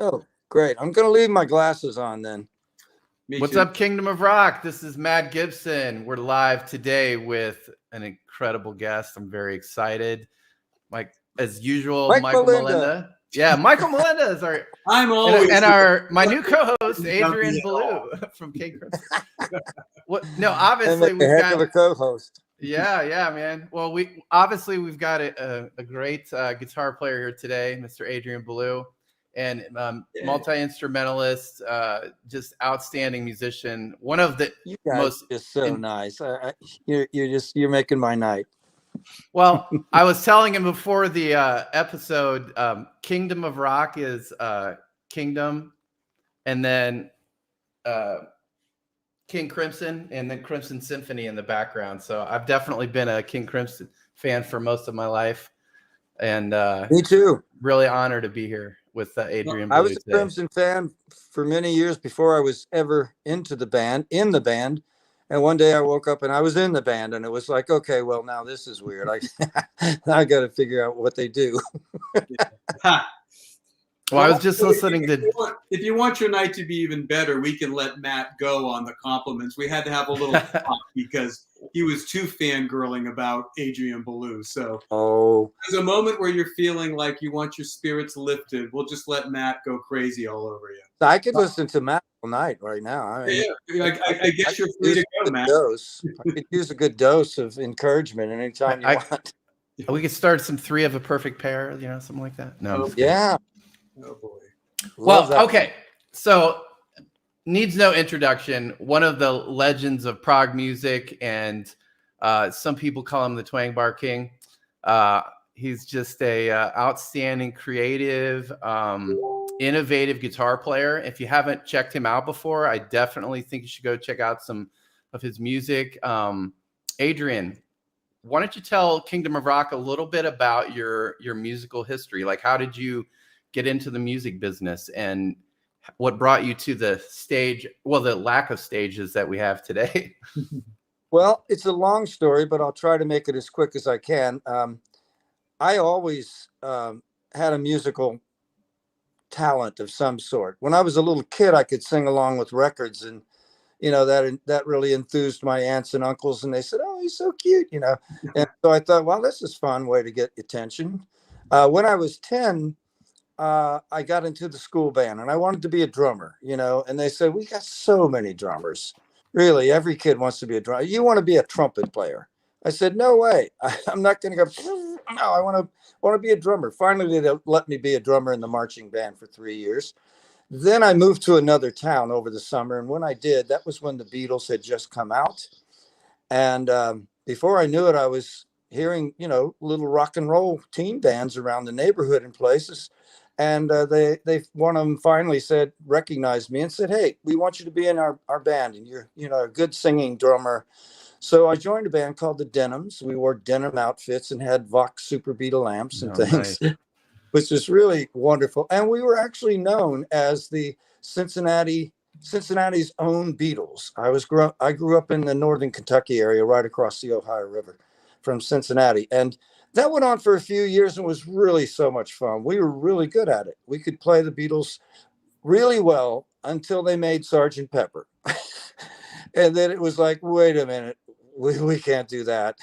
Oh, great. I'm going to leave my glasses on then. Me What's too. up, Kingdom of Rock? This is Matt Gibson. We're live today with an incredible guest. I'm very excited. Mike, as usual, Mike Michael Melinda. Melinda. Yeah, Michael Melinda is our I'm always my new co-host, Adrian Belew from King Crimson. No, And obviously a we've heck got of a co-host. yeah, man. Well, we've got a great guitar player here today, Mr. Adrian Belew, and multi-instrumentalist, just outstanding musician. One of the You guys most are just so nice. You're making my night. Well, I was telling him before the episode, Kingdom of Rock is Kingdom, and then King Crimson, and then Crimson Symphony in the background. So I've definitely been a King Crimson fan for most of my life, and Me too. really honored to be here with Adrian. I was a today. Crimson fan for many years before I was ever in the band. And one day I woke up and I was in the band, and it was like, okay, well, now this is weird. I got to figure out what they do. Well, I was just listening to. If you want your night to be even better, we can let Matt go on the compliments. We had to have a little talk because he was too fangirling about Adrian Belew. So there's a moment where you're feeling like you want your spirits lifted. We'll just let Matt go crazy all over you. I could listen to Matt all night right now. I guess you're free to go, Matt. I could use a good dose of encouragement anytime you want. We could start some Three of a Perfect Pair, something like that. No. Yeah. Oh boy. Well, okay. So needs no introduction. One of the legends of prog music, and some people call him the Twang Bar King. He's just a outstanding, creative, innovative guitar player. If you haven't checked him out before, I definitely think you should go check out some of his music. Adrian, why don't you tell Kingdom of Rock a little bit about your musical history? Like, how did you get into the music business, and what brought you to the stage, the lack of stages that we have today? Well, it's a long story, but I'll try to make it as quick as I can. I always had a musical talent of some sort. When I was a little kid, I could sing along with records, and that really enthused my aunts and uncles, and they said, "Oh, he's so cute," And so I thought, well, this is a fun way to get attention. When I was 10, I got into the school band, and I wanted to be a drummer, and they said, we got so many drummers. Really, every kid wants to be a drummer. You want to be a trumpet player? I said, no way. I'm not going to go. No, I want to be a drummer. Finally, they let me be a drummer in the marching band for 3 years. Then I moved to another town over the summer. And when I did, that was when the Beatles had just come out. And before I knew it, I was hearing, little rock and roll teen bands around the neighborhood and places. And one of them finally recognized me and said, "Hey, we want you to be in our band, and you're, a good singing drummer." So I joined a band called the Denims. We wore denim outfits and had Vox Super Beta lamps and things, nice. Which was really wonderful. And we were actually known as the Cincinnati's own Beatles. I grew up in the northern Kentucky area, right across the Ohio River from Cincinnati, and that went on for a few years and was really so much fun. We were really good at it. We could play the Beatles really well until they made Sgt. Pepper. And then it was like, wait a minute, we can't do that.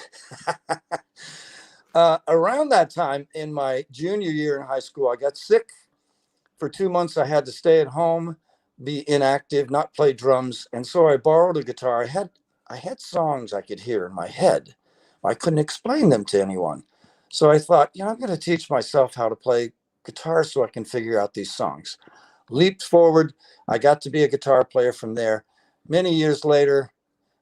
Around that time, in my junior year in high school, I got sick. For 2 months, I had to stay at home, be inactive, not play drums. And so I borrowed a guitar. I had songs I could hear in my head. I couldn't explain them to anyone. So I thought, I'm going to teach myself how to play guitar so I can figure out these songs. Leaped forward. I got to be a guitar player from there. Many years later,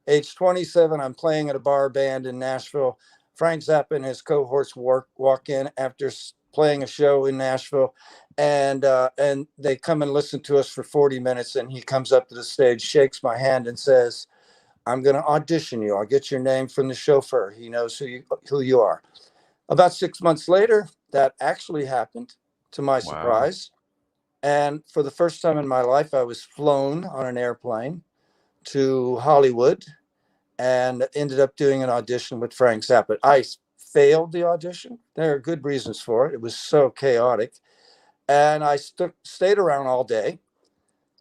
age 27, I'm playing at a bar band in Nashville. Frank Zappa and his cohorts walk in after playing a show in Nashville, and they come and listen to us for 40 minutes. And he comes up to the stage, shakes my hand, and says, "I'm going to audition you. I'll get your name from the chauffeur. He knows who you are." About 6 months later, that actually happened, to my surprise. And for the first time in my life, I was flown on an airplane to Hollywood and ended up doing an audition with Frank Zappa. I failed the audition. There are good reasons for it. It was so chaotic. And I stayed around all day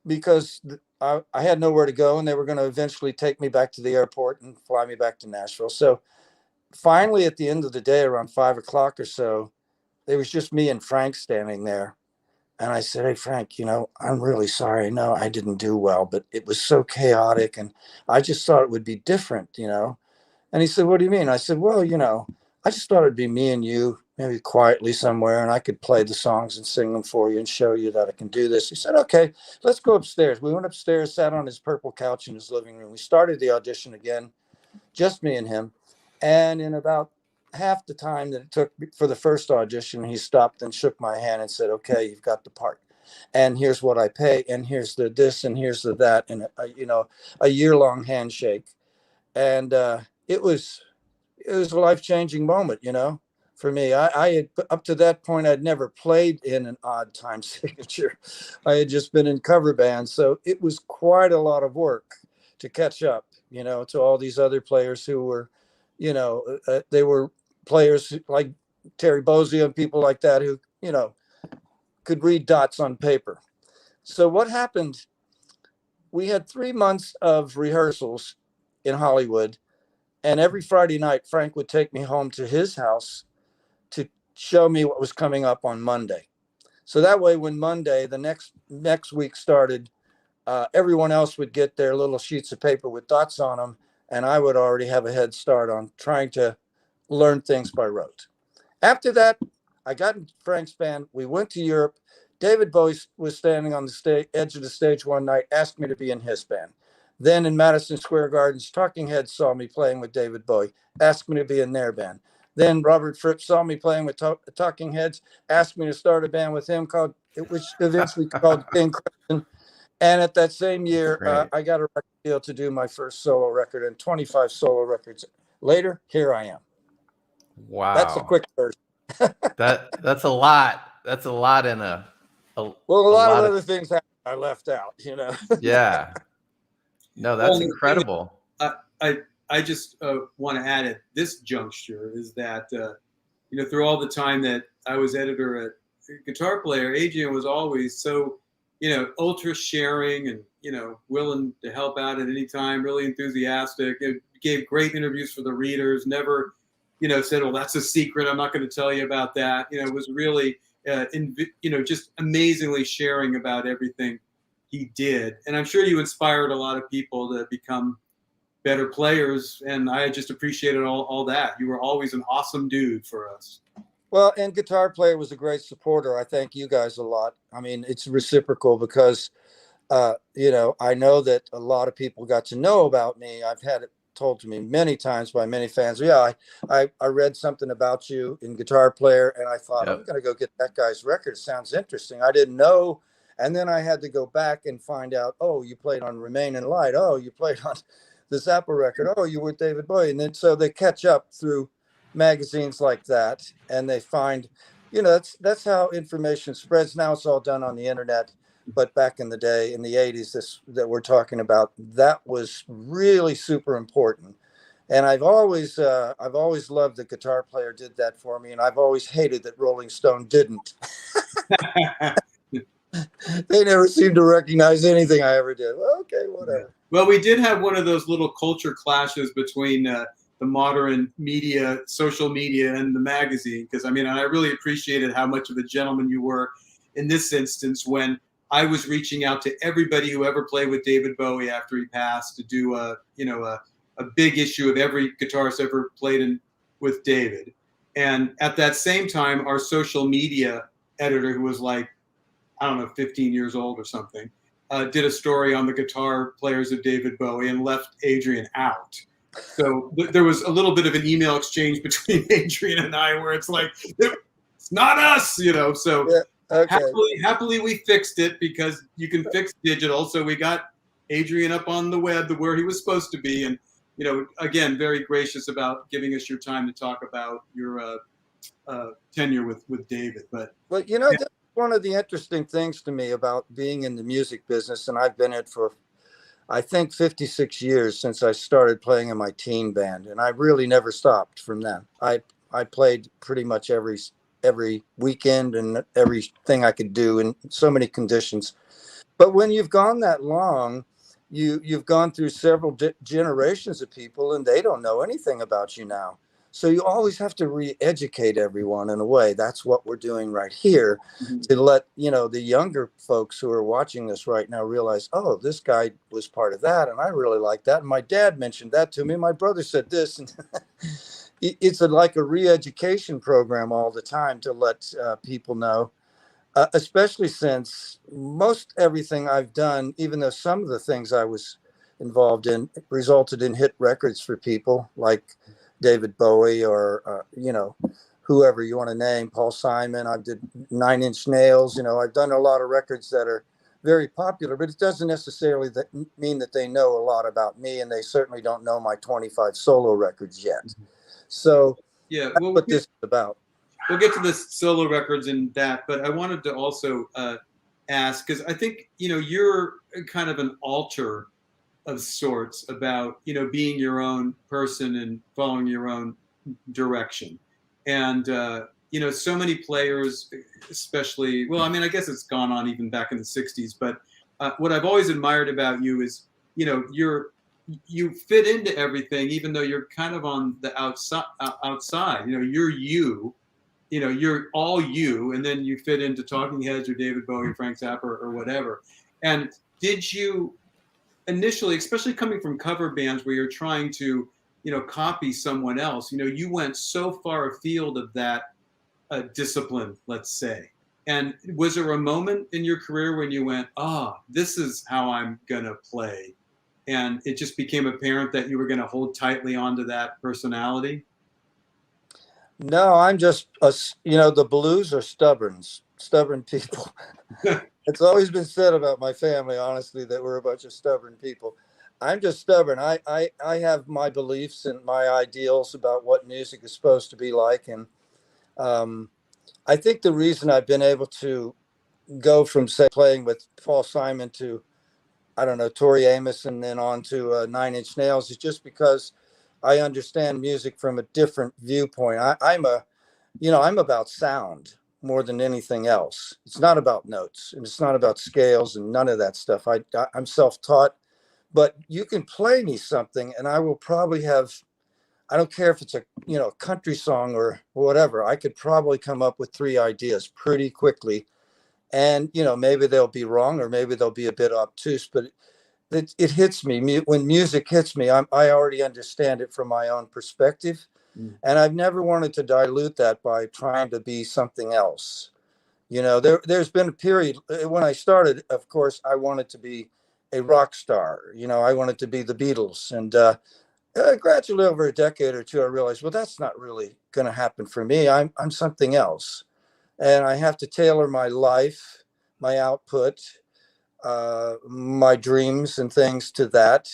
because I had nowhere to go, and they were going to eventually take me back to the airport and fly me back to Nashville. So finally, at the end of the day, around 5 o'clock or so, there was just me and Frank standing there. And I said, "Hey, Frank, I'm really sorry. No, I didn't do well, but it was so chaotic. And I just thought it would be different. And he said, "What do you mean?" I said, "Well, I just thought it'd be me and you, maybe quietly somewhere, and I could play the songs and sing them for you and show you that I can do this." He said, "Okay, let's go upstairs." We went upstairs, sat on his purple couch in his living room. We started the audition again, just me and him. And in about half the time that it took for the first audition, he stopped and shook my hand and said, "Okay, you've got the part. And here's what I pay. And here's the this and here's the that." And, a year-long handshake. And it was a life-changing moment, for me. I had, up to that point, I'd never played in an odd time signature. I had just been in cover bands. So it was quite a lot of work to catch up, to all these other players who were, they were players like Terry Bozzio and people like that who, could read dots on paper. So what happened, we had 3 months of rehearsals in Hollywood. And every Friday night, Frank would take me home to his house to show me what was coming up on Monday. So that way, when Monday, the next week started, everyone else would get their little sheets of paper with dots on them, and I would already have a head start on trying to learn things by rote. After that, I got in Frank's band. We went to Europe. David Bowie was standing on the edge of the stage one night, asked me to be in his band. Then in Madison Square Gardens, Talking Heads saw me playing with David Bowie, asked me to be in their band. Then Robert Fripp saw me playing with Talking Heads, asked me to start a band with him which eventually called King Crimson. And at that same year, I got a record deal to do my first solo record, and 25 solo records later, here I am. Wow. That's a quick version. That's a lot. That's a lot in a lot of other things I left out, Yeah. No, that's incredible. I just want to add at this juncture is that, through all the time that I was editor at Guitar Player, Adrian was always so, ultra sharing and, willing to help out at any time, really enthusiastic. It gave great interviews for the readers, never, said, "Well, that's a secret. I'm not going to tell you about that." It was really, just amazingly sharing about everything he did. And I'm sure you inspired a lot of people to become better players. And I just appreciated all that. You were always an awesome dude for us. Well, and Guitar Player was a great supporter. I thank you guys a lot. I mean, it's reciprocal because, I know that a lot of people got to know about me. I've had it told to me many times by many fans. Yeah, I read something about you in Guitar Player, and I thought, I'm going to go get that guy's record. It sounds interesting. I didn't know. And then I had to go back and find out, oh, you played on Remain in Light. Oh, you played on the Zappa record. Oh, you were David Bowie. And then so they catch up through magazines like that, and they find, that's how information spreads. Now it's all done on the internet. But back in the day, in the 80s, that we're talking about, that was really super important. And I've always loved that Guitar Player did that for me, and I've always hated that Rolling Stone didn't. They never seemed to recognize anything I ever did. Well, okay, whatever. Well, we did have one of those little culture clashes between the modern media, social media, and the magazine. Because I really appreciated how much of a gentleman you were in this instance when I was reaching out to everybody who ever played with David Bowie after he passed to do a big issue of every guitarist ever played with David. And at that same time, our social media editor, who was like, 15 years old or something, did a story on the guitar players of David Bowie and left Adrian out. So there was a little bit of an email exchange between Adrian and I where it's like, it's not us, so yeah, okay. Happily we fixed it because you can fix digital. So we got Adrian up on the web where he was supposed to be. And, again, very gracious about giving us your time to talk about your tenure with David. But that's one of the interesting things to me about being in the music business, and I've been in it for, I think, 56 years since I started playing in my teen band, and I really never stopped from then. I played pretty much every every weekend and everything I could do in so many conditions. But when you've gone that long, you've gone through several generations of people, and they don't know anything about you now. So you always have to re-educate everyone in a way. That's what we're doing right here, to let the younger folks who are watching this right now realize, oh, this guy was part of that, and I really like that. And my dad mentioned that to me. My brother said this, and it's like a re-education program all the time to let people know. Especially since most everything I've done, even though some of the things I was involved in resulted in hit records for people like David Bowie or, whoever you want to name, Paul Simon. I did 9 Inch Nails. I've done a lot of records that are very popular, but it doesn't necessarily mean that they know a lot about me, and they certainly don't know my 25 solo records yet. So yeah, that's what this is about. We'll get to the solo records and that, but I wanted to also ask, because I think, you're kind of an alter of sorts about, being your own person and following your own direction. And, so many players, especially, well, I mean, I guess it's gone on even back in the 60s, but what I've always admired about you is, you fit into everything, even though you're kind of on the outside, you're you. You're all you, and then you fit into Talking Heads or David Bowie or Frank Zappa or whatever. And did you initially, especially coming from cover bands where you're trying to, copy someone else, you went so far afield of that discipline, let's say. And was there a moment in your career when you went, this is how I'm going to play? And it just became apparent that you were going to hold tightly onto that personality? No, I'm just, the Belews are stubborn people. It's always been said about my family, honestly, that we're a bunch of stubborn people. I'm just stubborn. I have my beliefs and my ideals about what music is supposed to be like. And I think the reason I've been able to go from, say, playing with Paul Simon to, I don't know, Tori Amos, and then on to 9 Inch Nails is just because I understand music from a different viewpoint. I'm about sound more than anything else. It's not about notes, and it's not about scales and none of that stuff. I'm self-taught, but you can play me something and I will probably have, I don't care if it's a, country song or whatever. I could probably come up with 3 ideas pretty quickly. And, maybe they'll be wrong or maybe they'll be a bit obtuse, but it hits me. When music hits me, I already understand it from my own perspective. And I've never wanted to dilute that by trying to be something else. There's been a period when I started, of course, I wanted to be a rock star. I wanted to be the Beatles. And gradually over a decade or two, I realized, well, that's not really going to happen for me. I'm something else. And I have to tailor my life, my output, my dreams and things to that.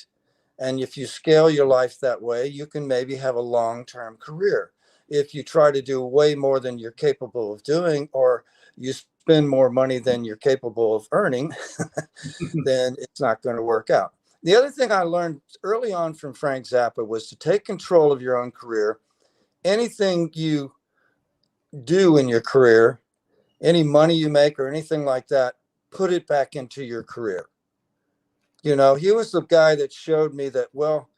And if you scale your life that way, you can maybe have a long-term career. If you try to do way more than you're capable of doing, or you spend more money than you're capable of earning, then it's not going to work out. The other thing I learned early on from Frank Zappa was to take control of your own career. Anything you do in your career, any money you make or anything like that, put it back into your career. He was the guy that showed me that, well,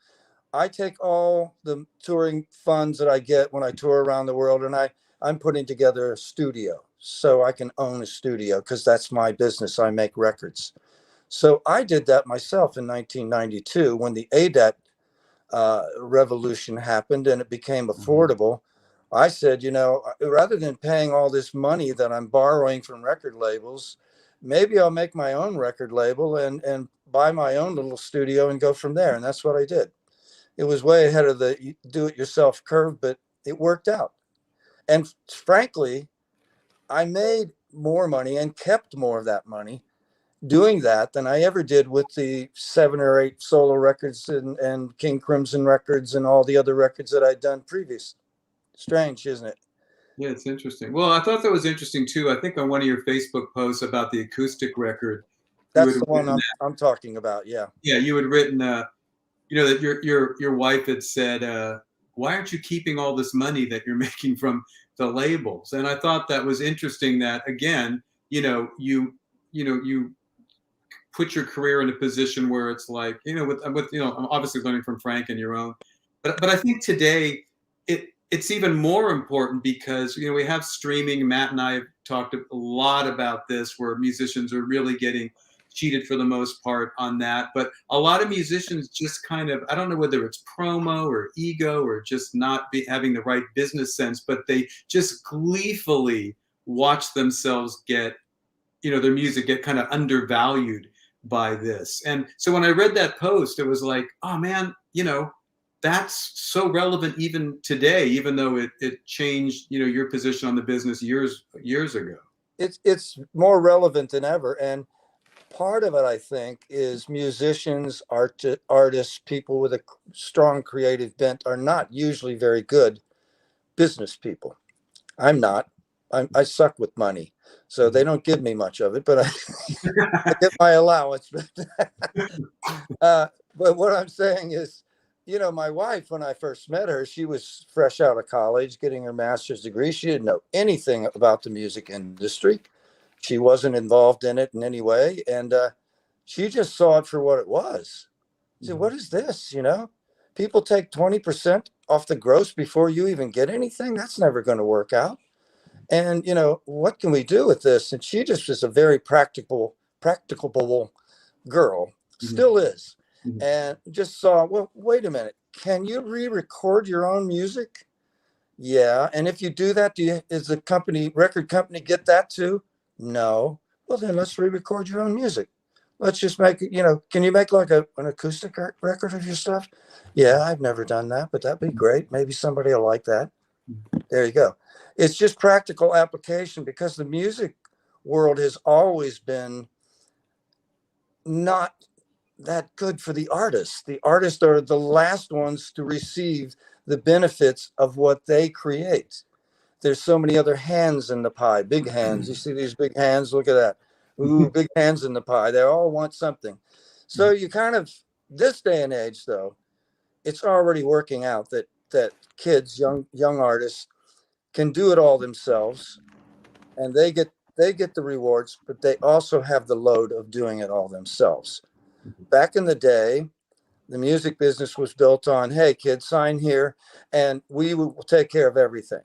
I take all the touring funds that I get when I tour around the world, and I'm putting together a studio so I can own a studio, because that's my business. I make records. So I did that myself in 1992 when the ADAT revolution happened and it became affordable. I said, rather than paying all this money that I'm borrowing from record labels, maybe I'll make my own record label and buy my own little studio and go from there. And that's what I did. It was way ahead of the do-it-yourself curve, but it worked out. And frankly, I made more money and kept more of that money doing that than I ever did with the 7 or 8 solo records and King Crimson records and all the other records that I'd done previous. Strange, isn't it? Yeah, it's interesting. Well, I thought that was interesting too. I think on one of your Facebook posts about the acoustic record, that's the one I'm talking about. Yeah. Yeah, you had written, that your wife had said, "Why aren't you keeping all this money that you're making from the labels. And I thought that was interesting that, again, you put your career in a position where it's like, with I'm obviously learning from Frank and your own, but I think today it's even more important because we have streaming. Matt and I have talked a lot about this, where musicians are really getting cheated for the most part on that. But a lot of musicians just kind of, I don't know whether it's promo or ego or just not having the right business sense, but they just gleefully watch themselves get, their music get kind of undervalued by this. And so when I read that post, it was like, oh man, that's so relevant even today, even though it changed, your position on the business years ago. It's more relevant than ever. And part of it, I think, is musicians, artists, people with a strong creative bent are not usually very good business people. I'm not. I suck with money, so they don't give me much of it, but I get my allowance. But what I'm saying is, my wife, when I first met her, she was fresh out of college, getting her master's degree. She didn't know anything about the music industry. She wasn't involved in it in any way. And she just saw it for what it was. She said, what is this? People take 20% off the gross before you even get anything. That's never going to work out. And, what can we do with this? And she just was a very practicable girl, still is. And just saw, well, wait a minute. Can you re-record your own music? Yeah. And if you do that, is the record company get that too? No. Well, then let's re-record your own music. Let's just make it, can you make like an acoustic record of your stuff? Yeah, I've never done that, but that'd be great. Maybe somebody will like that. There you go. It's just practical application, because the music world has always been not that good for the artists. The artists are the last ones to receive the benefits of what they create. There's so many other hands in the pie, big hands. You see these big hands? Look at that. Ooh, big hands in the pie. They all want something. So you kind of, this day and age, though, it's already working out that kids, young artists, can do it all themselves, and they get the rewards, but they also have the load of doing it all themselves. Back in the day, the music business was built on, hey, kids, sign here, and we will take care of everything.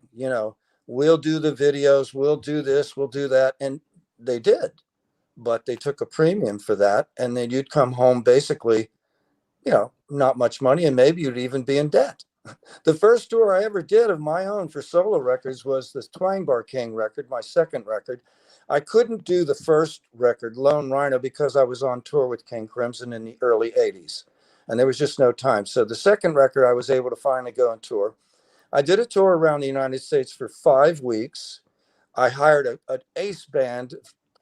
We'll do the videos, we'll do this, we'll do that. And they did, but they took a premium for that. And then you'd come home basically, not much money, and maybe you'd even be in debt. The first tour I ever did of my own for solo records was this Twang Bar King record, my second record. I couldn't do the first record, Lone Rhino, because I was on tour with King Crimson in the early 80s, and there was just no time. So the second record, I was able to finally go on tour. I did a tour around the United States for 5 weeks. I hired an ace band,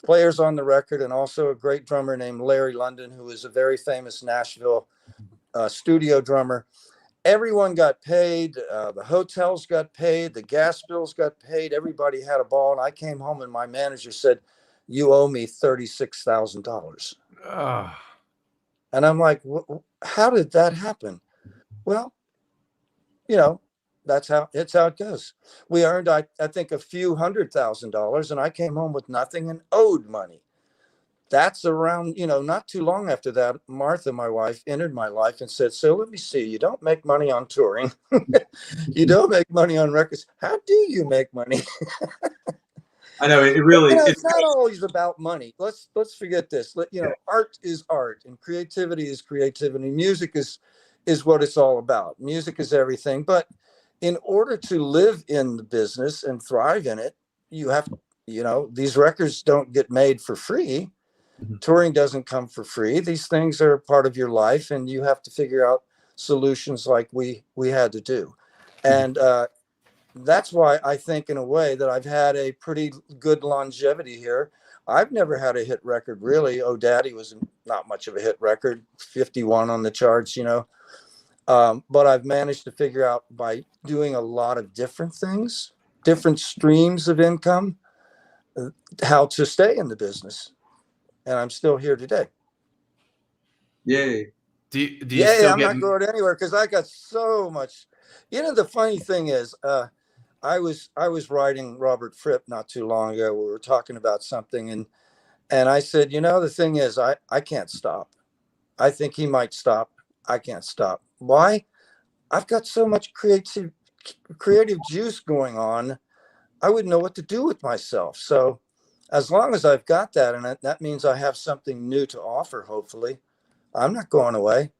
players on the record, and also a great drummer named Larry London, who is a very famous Nashville studio drummer. Everyone got paid. The hotels got paid. The gas bills got paid. Everybody had a ball. And I came home and my manager said, you owe me $36,000. And I'm like, how did that happen? Well, that's how it goes. We earned, I think, a few $100,000, and I came home with nothing and owed money. That's around, not too long after that, Martha, my wife, entered my life and said, so let me see, you don't make money on touring. You don't make money on records. How do you make money? I know it really. It's not always about money. Let's forget this. Art is art, and creativity is creativity. Music is what it's all about. Music is everything. But in order to live in the business and thrive in it, you have, these records don't get made for free. Touring doesn't come for free. These things are part of your life, and you have to figure out solutions like we had to do. And that's why I think, in a way, that I've had a pretty good longevity here. I've never had a hit record, really. Oh Daddy was not much of a hit record, 51 on the charts, but I've managed to figure out, by doing a lot of different things, different streams of income, how to stay in the business. And I'm still here today. Yay. Do you still I'm not going anywhere, because I got so much. The funny thing is, I was writing Robert Fripp not too long ago. We were talking about something, and I said, you know, the thing is, I can't stop. I think he might stop. I can't stop. Why? I've got so much creative juice going on. I wouldn't know what to do with myself. So as long as I've got that, and that means I have something new to offer, hopefully, I'm not going away.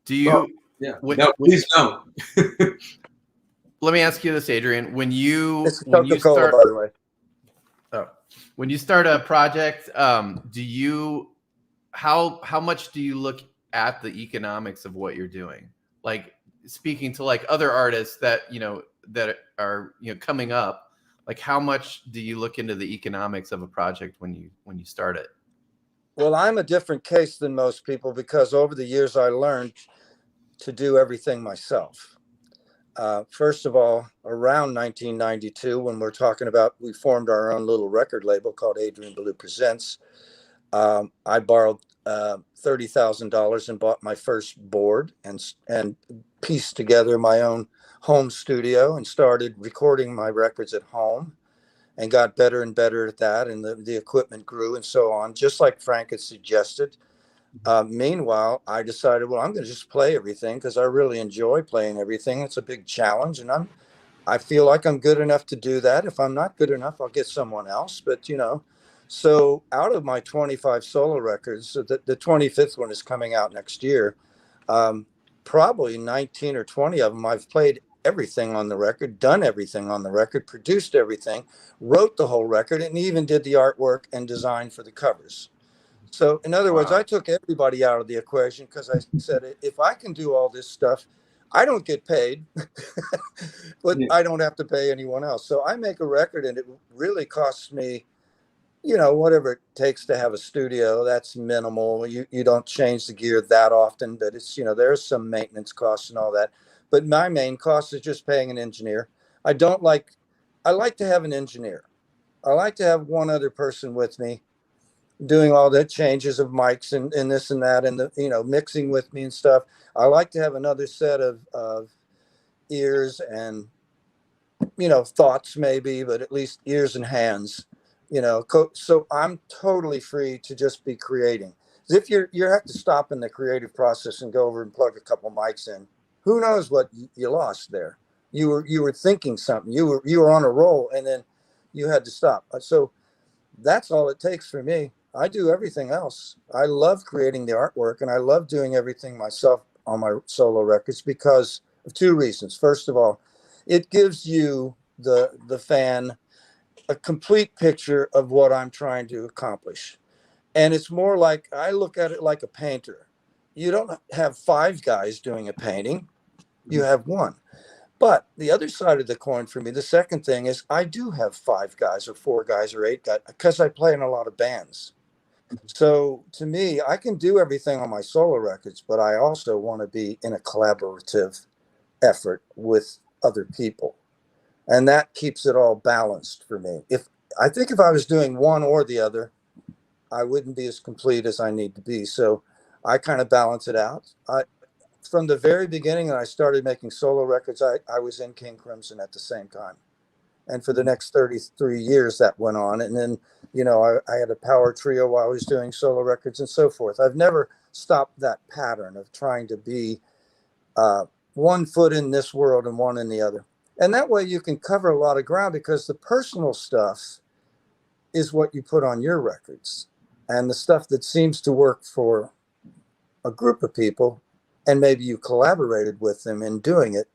Do you? Oh, yeah. No, please don't. Let me ask you this, Adrian. When you Coca-Cola, by the way. Oh, when you start a project, do you? How much do you look at the economics of what you're doing? Like speaking to like other artists that that are coming up, like how much do you look into the economics of a project when you start it? Well, I'm a different case than most people because over the years I learned to do everything myself. First of all, around 1992, when we're talking about, we formed our own little record label called Adrian Belew Presents. I borrowed $30,000 and bought my first board and pieced together my own home studio and started recording my records at home and got better and better at that. And the equipment grew and so on, just like Frank had suggested. Meanwhile, I decided, well, I'm going to just play everything because I really enjoy playing everything. It's a big challenge, and I feel like I'm good enough to do that. If I'm not good enough, I'll get someone else. But so out of my 25 solo records, so the 25th one is coming out next year. Probably 19 or 20 of them, I've played everything on the record, done everything on the record, produced everything, wrote the whole record, and even did the artwork and design for the covers. So in other words, I took everybody out of the equation because I said, if I can do all this stuff, I don't get paid, but I don't have to pay anyone else. So I make a record and it really costs me, whatever it takes to have a studio. That's minimal. You don't change the gear that often, but it's, there's some maintenance costs and all that. But my main cost is just paying an engineer. I like to have an engineer. I like to have one other person with me doing all the changes of mics and this and that and the mixing with me and stuff. I like to have another set of ears and thoughts maybe, but at least ears and hands, so I'm totally free to just be creating. If you have to stop in the creative process and go over and plug a couple mics in, who knows what you lost there. You were thinking something, you were on a roll, and then you had to stop. So that's all it takes for me. I do everything else. I love creating the artwork and I love doing everything myself on my solo records because of two reasons. First of all, it gives you, the fan, a complete picture of what I'm trying to accomplish. And it's more like, I look at it like a painter. You don't have 5 guys doing a painting, you have one. But the other side of the coin for me, the second thing is I do have 5 guys or 4 guys or 8 guys because I play in a lot of bands. So to me, I can do everything on my solo records, but I also want to be in a collaborative effort with other people. And that keeps it all balanced for me. I think if I was doing one or the other, I wouldn't be as complete as I need to be. So I kind of balance it out. From the very beginning, when I started making solo records, I was in King Crimson at the same time. And for the next 33 years that went on. And then, I had a power trio while I was doing solo records and so forth. I've never stopped that pattern of trying to be one foot in this world and one in the other. And that way you can cover a lot of ground because the personal stuff is what you put on your records. And the stuff that seems to work for a group of people, and maybe you collaborated with them in doing it,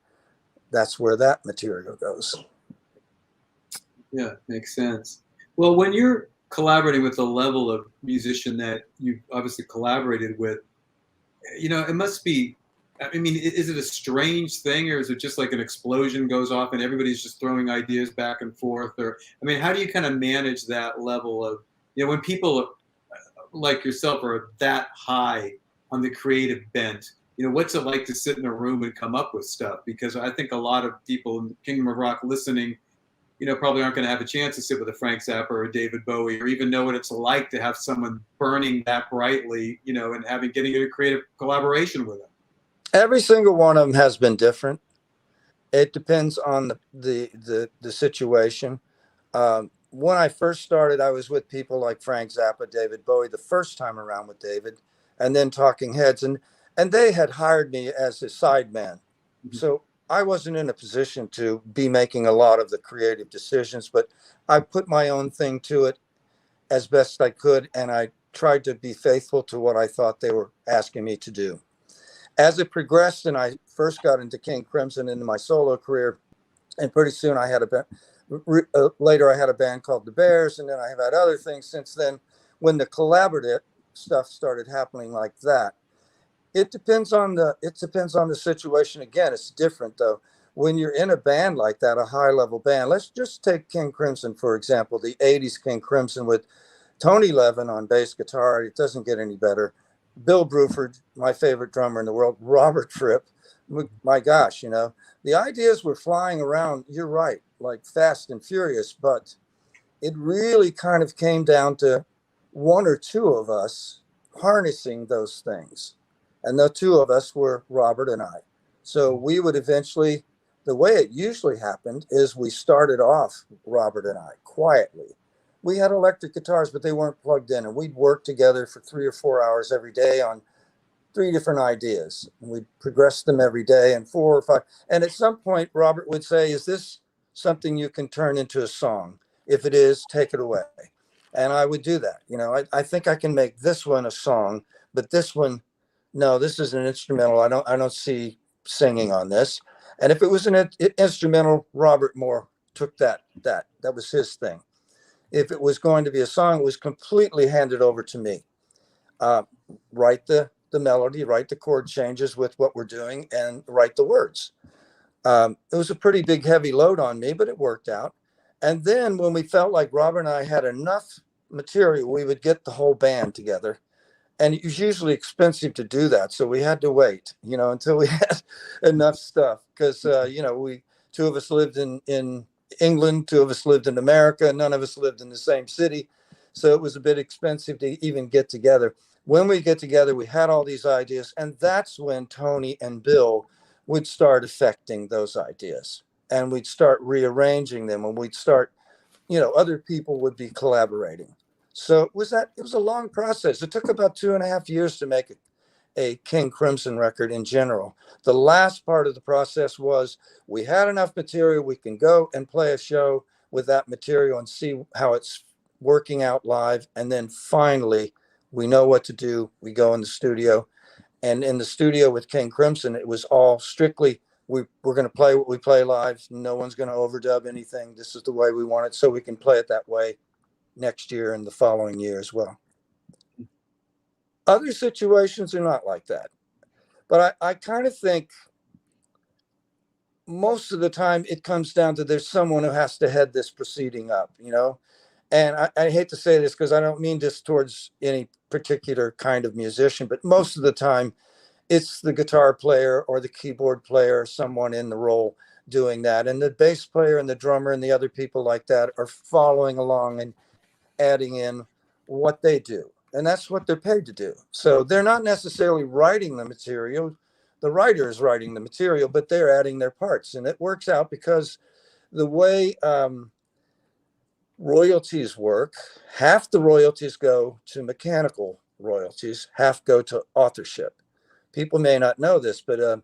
that's where that material goes. Yeah, makes sense. Well, when you're collaborating with the level of musician that you've obviously collaborated with, it must be, I mean, is it a strange thing or is it just like an explosion goes off and everybody's just throwing ideas back and forth? Or, I mean, how do you kind of manage that level of, when people like yourself are that high on the creative bent, what's it like to sit in a room and come up with stuff? Because I think a lot of people in the Kingdom of Rock listening, probably aren't going to have a chance to sit with a Frank Zappa or a David Bowie or even know what it's like to have someone burning that brightly, and getting a creative collaboration with them. Every single one of them has been different. It depends on the situation. When I first started, I was with people like Frank Zappa, David Bowie, the first time around with David, and then Talking Heads, and they had hired me as a sideman. So I wasn't in a position to be making a lot of the creative decisions, but I put my own thing to it as best I could, and I tried to be faithful to what I thought they were asking me to do. As it progressed, and I first got into King Crimson into my solo career, and pretty soon I had a band. Later, I had a band called the Bears, and then I have had other things since then. When the collaborative stuff started happening like that, it depends on the situation. Again, it's different though. When you're in a band like that, a high level band, let's just take King Crimson for example, the '80s King Crimson with Tony Levin on bass guitar. It doesn't get any better. Bill Bruford, my favorite drummer in the world, Robert Fripp. My gosh, the ideas were flying around. You're right, like fast and furious, but it really kind of came down to one or two of us harnessing those things. And the two of us were Robert and I. So we would eventually, the way it usually happened is we started off, Robert and I, quietly. We had electric guitars, but they weren't plugged in. And we'd work together for 3 or 4 hours every day on 3 different ideas. And we'd progress them every day and 4 or 5. And at some point, Robert would say, is this something you can turn into a song? If it is, take it away. And I would do that. I think I can make this one a song, but this one, no, this is an instrumental. I don't see singing on this. And if it was an instrumental, Robert Moore took that was his thing. If it was going to be a song, it was completely handed over to me. Write the melody, write the chord changes with what we're doing, and write the words. It was a pretty big, heavy load on me, but it worked out. And then when we felt like Robert and I had enough material, we would get the whole band together. And it was usually expensive to do that. So we had to wait, until we had enough stuff. Because, we 2 of us lived in England, 2 of us lived in America, none of us lived in the same city. So it was a bit expensive to even get together. When we get together, we had all these ideas. And that's when Tony and Bill would start affecting those ideas. And we'd start rearranging them, and we'd start, other people would be collaborating. So it was a long process. It took about 2.5 years to make a King Crimson record in general. The last part of the process was we had enough material. We can go and play a show with that material and see how it's working out live. And then finally, we know what to do. We go in the studio. And in the studio with King Crimson, it was all strictly, we're going to play what we play live. No one's going to overdub anything. This is the way we want it, so we can play it that way next year and the following year as well. Other situations are not like that. But I kind of think most of the time it comes down to there's someone who has to head this proceeding up, And I hate to say this because I don't mean this towards any particular kind of musician, but most of the time it's the guitar player or the keyboard player or someone in the role doing that. And the bass player and the drummer and the other people like that are following along and adding in what they do. And that's what they're paid to do. So they're not necessarily writing the material. The writer is writing the material, but they're adding their parts. And it works out because the way royalties work, half the royalties go to mechanical royalties, half go to authorship. People may not know this, but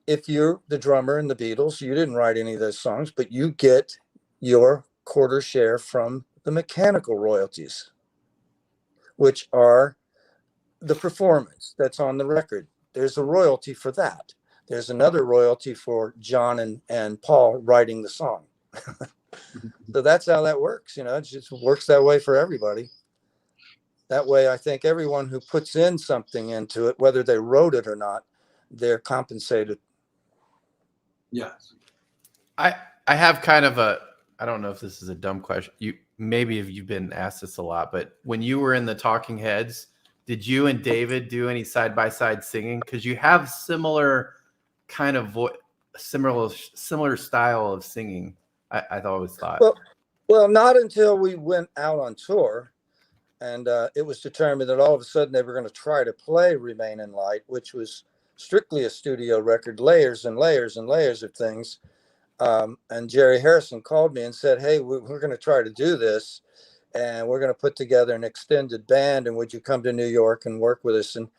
if you're the drummer in the Beatles, you didn't write any of those songs, but you get your quarter share from the mechanical royalties, which are the performance that's on the record. There's a royalty for that. There's another royalty for John and Paul writing the song. So that's how that works. It just works that way for everybody. That way, I think everyone who puts in something into it, whether they wrote it or not, they're compensated. Yes. I have kind of I don't know if this is a dumb question. Maybe if you've been asked this a lot, but when you were in the Talking Heads, did you and David do any side-by-side singing? Because you have similar kind of similar style of singing. I always thought. Well, not until we went out on tour, and it was determined that all of a sudden they were going to try to play Remain in Light, which was strictly a studio record, layers and layers and layers of things. And Jerry Harrison called me and said, "Hey, we're going to try to do this, and we're going to put together an extended band. And would you come to New York and work with us?" And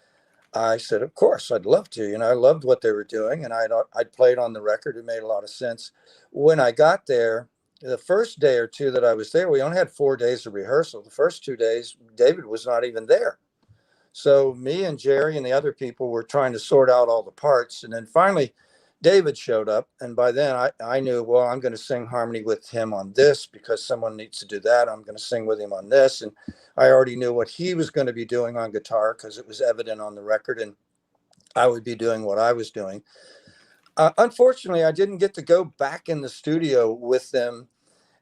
I said, "Of course, I'd love to." I loved what they were doing, and I'd played on the record. It made a lot of sense. When I got there, the first day or two that I was there, we only had 4 days of rehearsal. The first 2 days, David was not even there. So me and Jerry and the other people were trying to sort out all the parts. And then finally, David showed up. And by then I knew, well, I'm going to sing harmony with him on this because someone needs to do that. I'm going to sing with him on this. And I already knew what he was going to be doing on guitar because it was evident on the record. And I would be doing what I was doing. Unfortunately, I didn't get to go back in the studio with them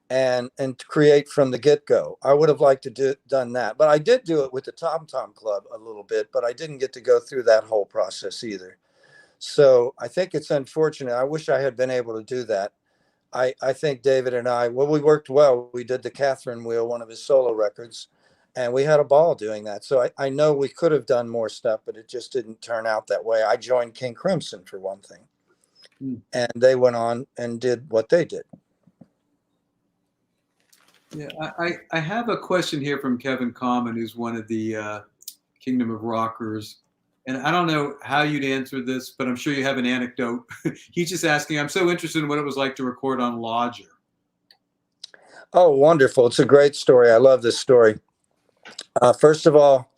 and create from the get-go. I would have liked to done that, but I did do it with the Tom Tom Club a little bit, but I didn't get to go through that whole process either. So I think it's unfortunate. I wish I had been able to do that. I think David and I, well, we worked well. We did the Catherine Wheel, one of his solo records, and we had a ball doing that. So I know we could have done more stuff, but it just didn't turn out that way. I joined King Crimson for one thing, and they went on and did what they did. Yeah, I have a question here from Kevin Common, who's one of the Kingdom of Rockers. And I don't know how you'd answer this, but I'm sure you have an anecdote. He's just asking, I'm so interested in what it was like to record on Lodger. Oh, wonderful. It's a great story. I love this story. First of all,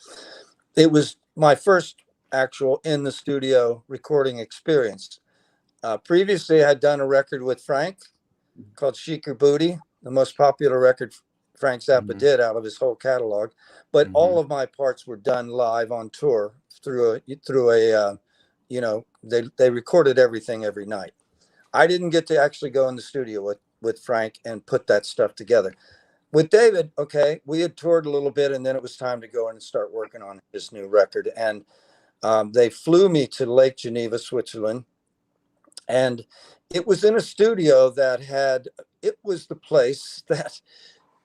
it was my first actual in the studio recording experience. Previously, I had done a record with Frank called Chic Your Booty, the most popular record Frank Zappa did out of his whole catalog. But all of my parts were done live on tour through a they recorded everything every night. I didn't get to actually go in the studio with Frank and put that stuff together. With David, okay, we had toured a little bit, and then it was time to go in and start working on his new record. And they flew me to Lake Geneva, Switzerland, and it was in a studio it was the place that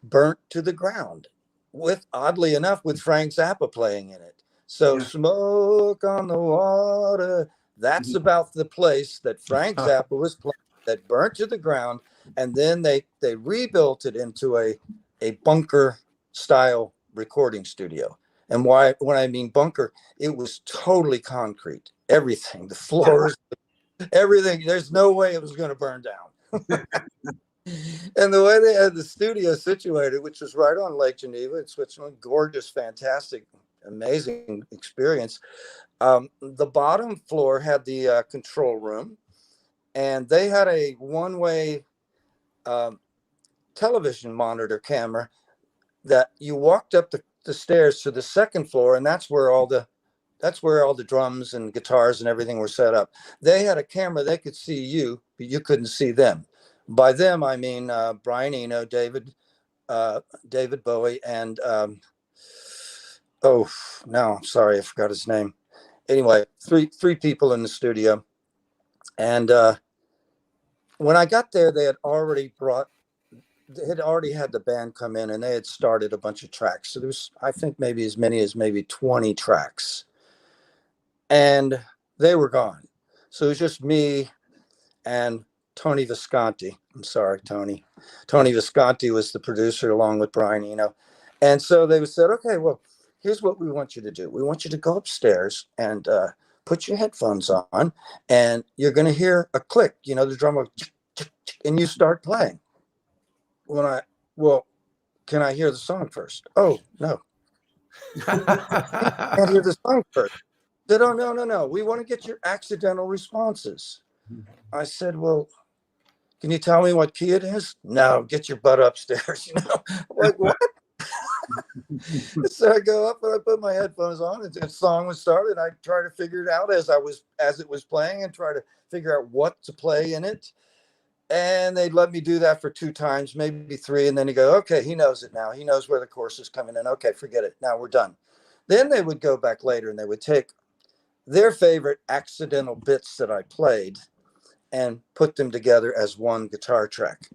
burnt to the ground, oddly enough, with Frank Zappa playing in it. So Smoke on the Water, that's about the place that Frank Zappa was playing that burnt to the ground. And then they rebuilt it into a bunker style recording studio. And when I mean bunker, it was totally concrete, everything, the floors, everything. There's no way it was going to burn down. And the way they had the studio situated, which was right on Lake Geneva in Switzerland, gorgeous, fantastic, amazing experience. The bottom floor had the control room, and they had a one-way television monitor camera that you walked up the stairs to the second floor, and that's where all the drums and guitars and everything were set up. They had a camera, they could see you, but you couldn't see them. By them, I mean Brian Eno, David Bowie, and I'm sorry, I forgot his name. Anyway, three people in the studio. And when I got there, they had already had the band come in, and they had started a bunch of tracks. So there was, I think, maybe as many as maybe 20 tracks. And they were gone. So it was just me and Tony Visconti. I'm sorry, Tony. Tony Visconti was the producer along with Brian Eno. And so they said, okay, well, here's what we want you to do. We want you to go upstairs and put your headphones on, and you're going to hear a click, the drummer, and you start playing. Can I hear the song first? Oh, no. I can't hear the song first. I said, oh, no. We want to get your accidental responses. I said, well, can you tell me what key it is? No, get your butt upstairs. I'm like, what? So I go up and I put my headphones on, and the song was started. I try to figure it out as it was playing, and try to figure out what to play in it. And they'd let me do that for 2 times, maybe 3. And then you go, okay, he knows it now. He knows where the chorus is coming in. Okay, forget it. Now we're done. Then they would go back later and they would take their favorite accidental bits that I played and put them together as one guitar track.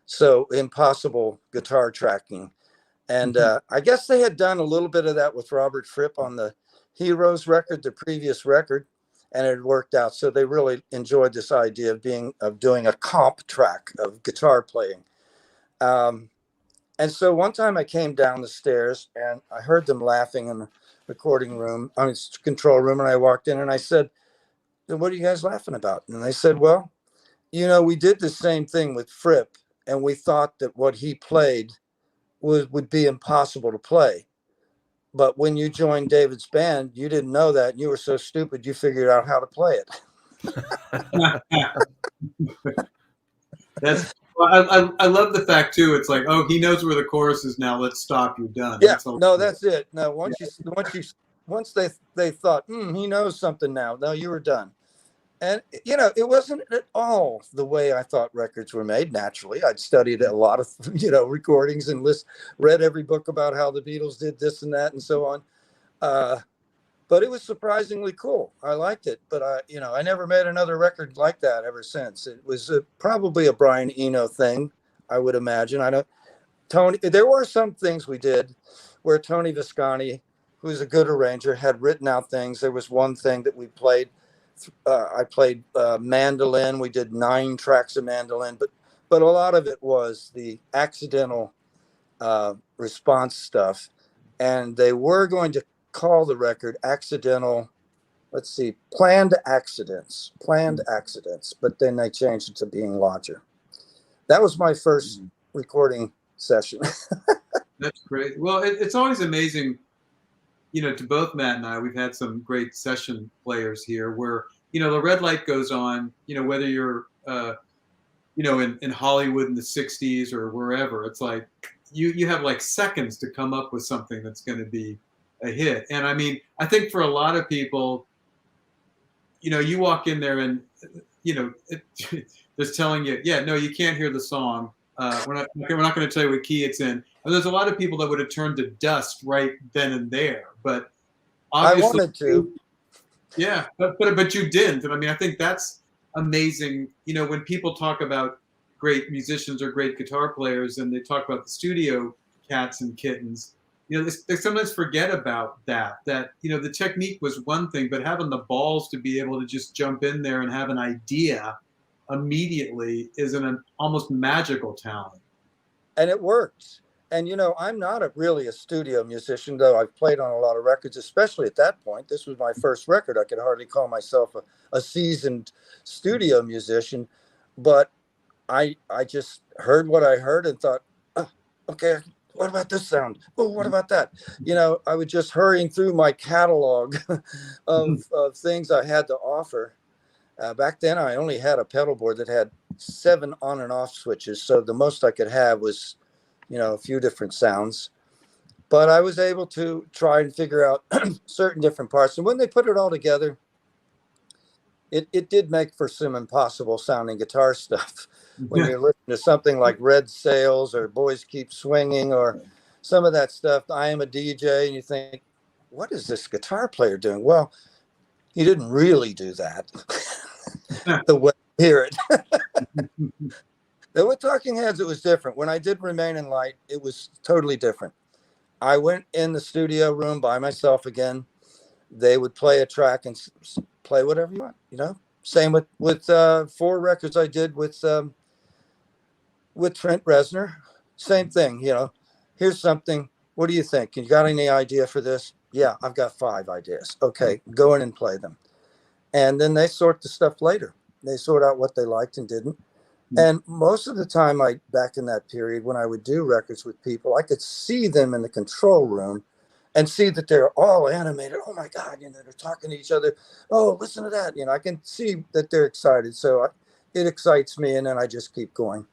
So impossible guitar tracking. And I guess they had done a little bit of that with Robert Fripp on the Heroes record, the previous record. and it worked out. So they really enjoyed this idea of doing a comp track of guitar playing. And so one time I came down the stairs and I heard them laughing in the recording room, on its control room, and I walked in and I said, "What are you guys laughing about?" And they said, "Well, we did the same thing with Fripp, and we thought that what he played would be impossible to play. But when you joined David's band, you didn't know that. And you were so stupid, you figured out how to play it." I love the fact too. It's like, oh, he knows where the chorus is now. Let's stop. You're done. Yeah, that's it. No, once they thought, he knows something now. No, you were done. And it wasn't at all the way I thought records were made. Naturally, I'd studied a lot of recordings and read every book about how the Beatles did this and that and so on. But it was surprisingly cool. I liked it, but I never made another record like that ever since. It was probably a Brian Eno thing, I would imagine. There were some things we did where Tony Visconti, who's a good arranger, had written out things. There was one thing that we played. I played mandolin. We did 9 tracks of mandolin, but a lot of it was the accidental response stuff, and they were going to call the record planned accidents, but then they changed it to being larger. That was my first recording session. That's great. Well, it's always amazing, to both Matt and I. We've had some great session players here where, the red light goes on, whether you're, in Hollywood in the 60s or wherever. It's like you have like seconds to come up with something that's going to be a hit. And I mean, I think for a lot of people, you walk in there and, there's telling you, yeah, no, you can't hear the song. We're not going to tell you what key it's in. And there's a lot of people that would have turned to dust right then and there. But obviously, I wanted to. Yeah, but you didn't. And I mean, I think that's amazing. When people talk about great musicians or great guitar players and they talk about the studio cats and kittens, they sometimes forget about that the technique was one thing, but having the balls to be able to just jump in there and have an idea immediately is an almost magical talent. And it works. And, I'm not really a studio musician, though I've played on a lot of records, especially at that point. This was my first record. I could hardly call myself a seasoned studio musician, but I just heard what I heard and thought, oh, okay, what about this sound? Oh, what about that? I was just hurrying through my catalog of things I had to offer. Back then, I only had a pedal board that had 7 on and off switches. So the most I could have was, a few different sounds. But I was able to try and figure out certain different parts. And when they put it all together, it did make for some impossible sounding guitar stuff. When you're listening to something like Red Sails or Boys Keep Swinging or some of that stuff, I Am a DJ, and you think, what is this guitar player doing? Well, he didn't really do that the way you hear it. With Talking Heads, it was different. When I did Remain in Light, it was totally different. I went in the studio room by myself again. They would play a track and play whatever you want, Same with 4 records I did with Trent Reznor. Same thing, Here's something. What do you think? You got any idea for this? Yeah, I've got 5 ideas. Okay, go in and play them. And then they sort the stuff later. They sort out what they liked and didn't. And most of the time, back in that period, when I would do records with people, I could see them in the control room and see that they're all animated. Oh my God, they're talking to each other. Oh, listen to that. I can see that they're excited. So it excites me, and then I just keep going.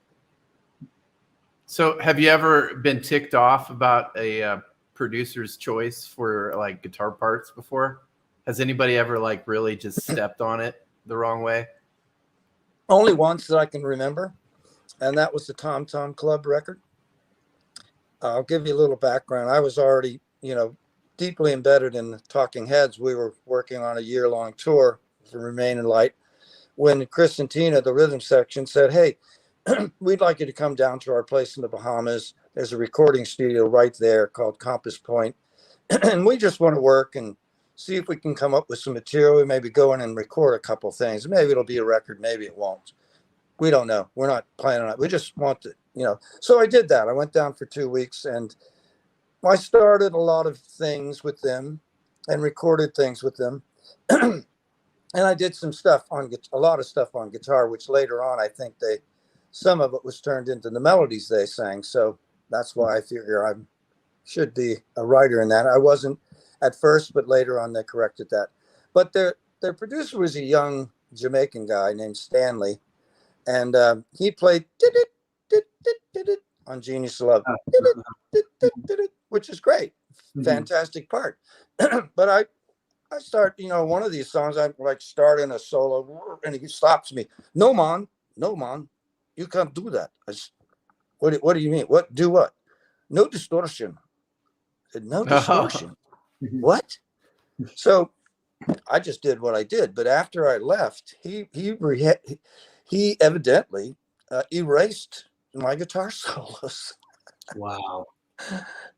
So have you ever been ticked off about a producer's choice for like guitar parts before? Has anybody ever like really just stepped on it the wrong way? Only once that I can remember, and that was the Tom Tom Club record. I'll give you a little background. I was already, deeply embedded in the Talking Heads. We were working on a year-long tour for Remain in Light when Chris and Tina, the rhythm section, said, hey, we'd like you to come down to our place in the Bahamas. There's a recording studio right there called Compass Point, and we just want to work and see if we can come up with some material. We maybe go in and record a couple things. Maybe it'll be a record. Maybe it won't. We don't know. We're not planning on it. We just want to, So I did that. I went down for 2 weeks and I started a lot of things with them and recorded things with them. And I did some stuff a lot of stuff on guitar, which later on, I think some of it was turned into the melodies they sang. So that's why I figure I should be a writer in that. I wasn't at first, but later on they corrected that. But their producer was a young Jamaican guy named Stanley. And he played on Genius of Love, which is great. Fantastic part. But I start, one of these songs, I'm like starting a solo and he stops me. No, man, you can't do that. What do you mean? Do what? No distortion. I said, no distortion. What? So I just did what I did. But after I left, he evidently erased my guitar solos. Wow.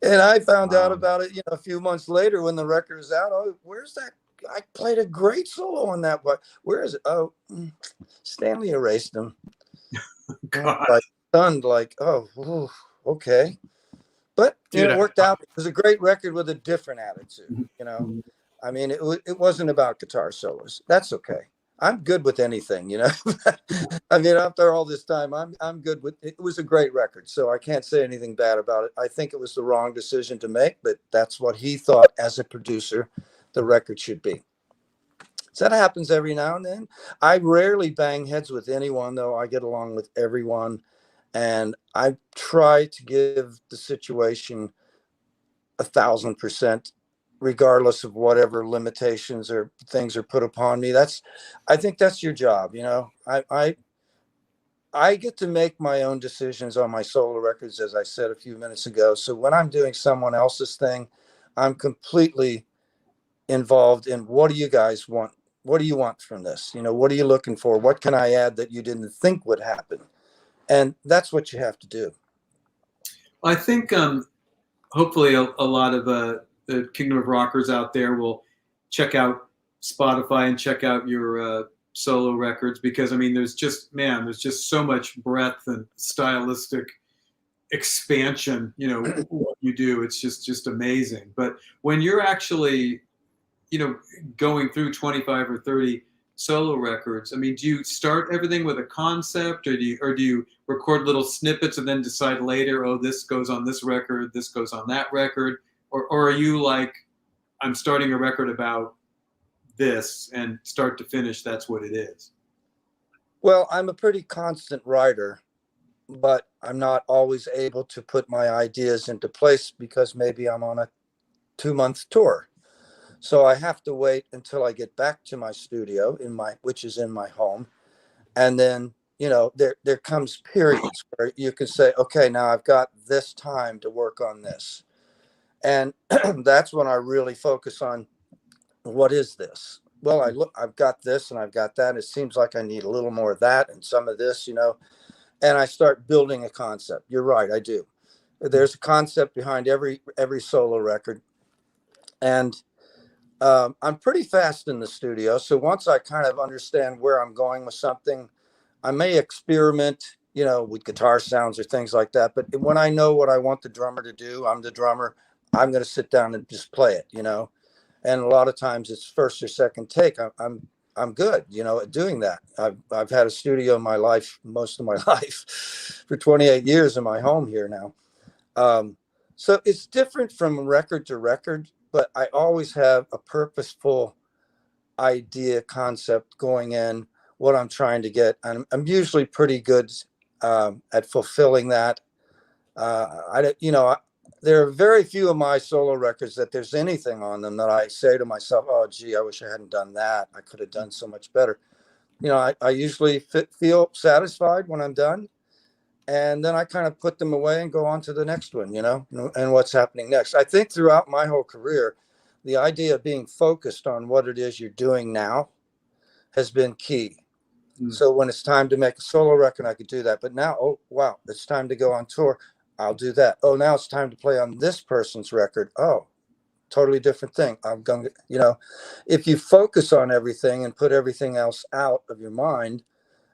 And I found out about it, a few months later when the record is out. Oh, where's that? I played a great solo on that. But where is it? Oh, Stanley erased them. I stunned, like, oh, okay. But it worked out. It was a great record with a different attitude. I mean, it wasn't about guitar solos. That's okay. I'm good with anything, I mean, after all this time, I'm good with it. It was a great record, so I can't say anything bad about it. I think it was the wrong decision to make, but that's what he thought as a producer the record should be. So that happens every now and then. I rarely bang heads with anyone, though. I get along with everyone, and I try to give the situation 1,000%. Regardless of whatever limitations or things are put upon me. I think that's your job. I get to make my own decisions on my solo records, as I said a few minutes ago. So when I'm doing someone else's thing, I'm completely involved in what do you guys want? What do you want from this? What are you looking for? What can I add that you didn't think would happen? And that's what you have to do. I think hopefully a lot of the Kingdom of Rockers out there will check out Spotify and check out your solo records, because I mean, there's just so much breadth and stylistic expansion, what you do. It's just amazing. But when you're actually, going through 25 or 30 solo records, I mean, do you start everything with a concept, or do you record little snippets and then decide later, oh, this goes on this record, this goes on that record? Or are you like, I'm starting a record about this and start to finish, that's what it is? Well, I'm a pretty constant writer, but I'm not always able to put my ideas into place because maybe I'm on a 2-month tour. So I have to wait until I get back to my studio which is in my home. And then, there comes periods where you can say, okay, now I've got this time to work on this. And that's when I really focus on what is this? Well, I've got this and I've got that. It seems like I need a little more of that and some of this, and I start building a concept. You're right, I do. There's a concept behind every solo record. And I'm pretty fast in the studio. So once I kind of understand where I'm going with something, I may experiment, with guitar sounds or things like that. But when I know what I want the drummer to do, I'm the drummer. I'm going to sit down and just play it, and a lot of times it's first or second take. I'm good, at doing that. I've had a studio in my life, most of my life, for 28 years in my home here now. So it's different from record to record, but I always have a purposeful idea, concept going in, what I'm trying to get. And I'm usually pretty good at fulfilling that. There are very few of my solo records that there's anything on them that I say to myself, oh, gee, I wish I hadn't done that. I could have done so much better. I usually feel satisfied when I'm done. And then I kind of put them away and go on to the next one, and what's happening next. I think throughout my whole career, the idea of being focused on what it is you're doing now has been key. So when it's time to make a solo record, I could do that. But now, oh, wow, it's time to go on tour. I'll do that. Oh, now it's time to play on this person's record. Oh, totally different thing. I'm going to, if you focus on everything and put everything else out of your mind,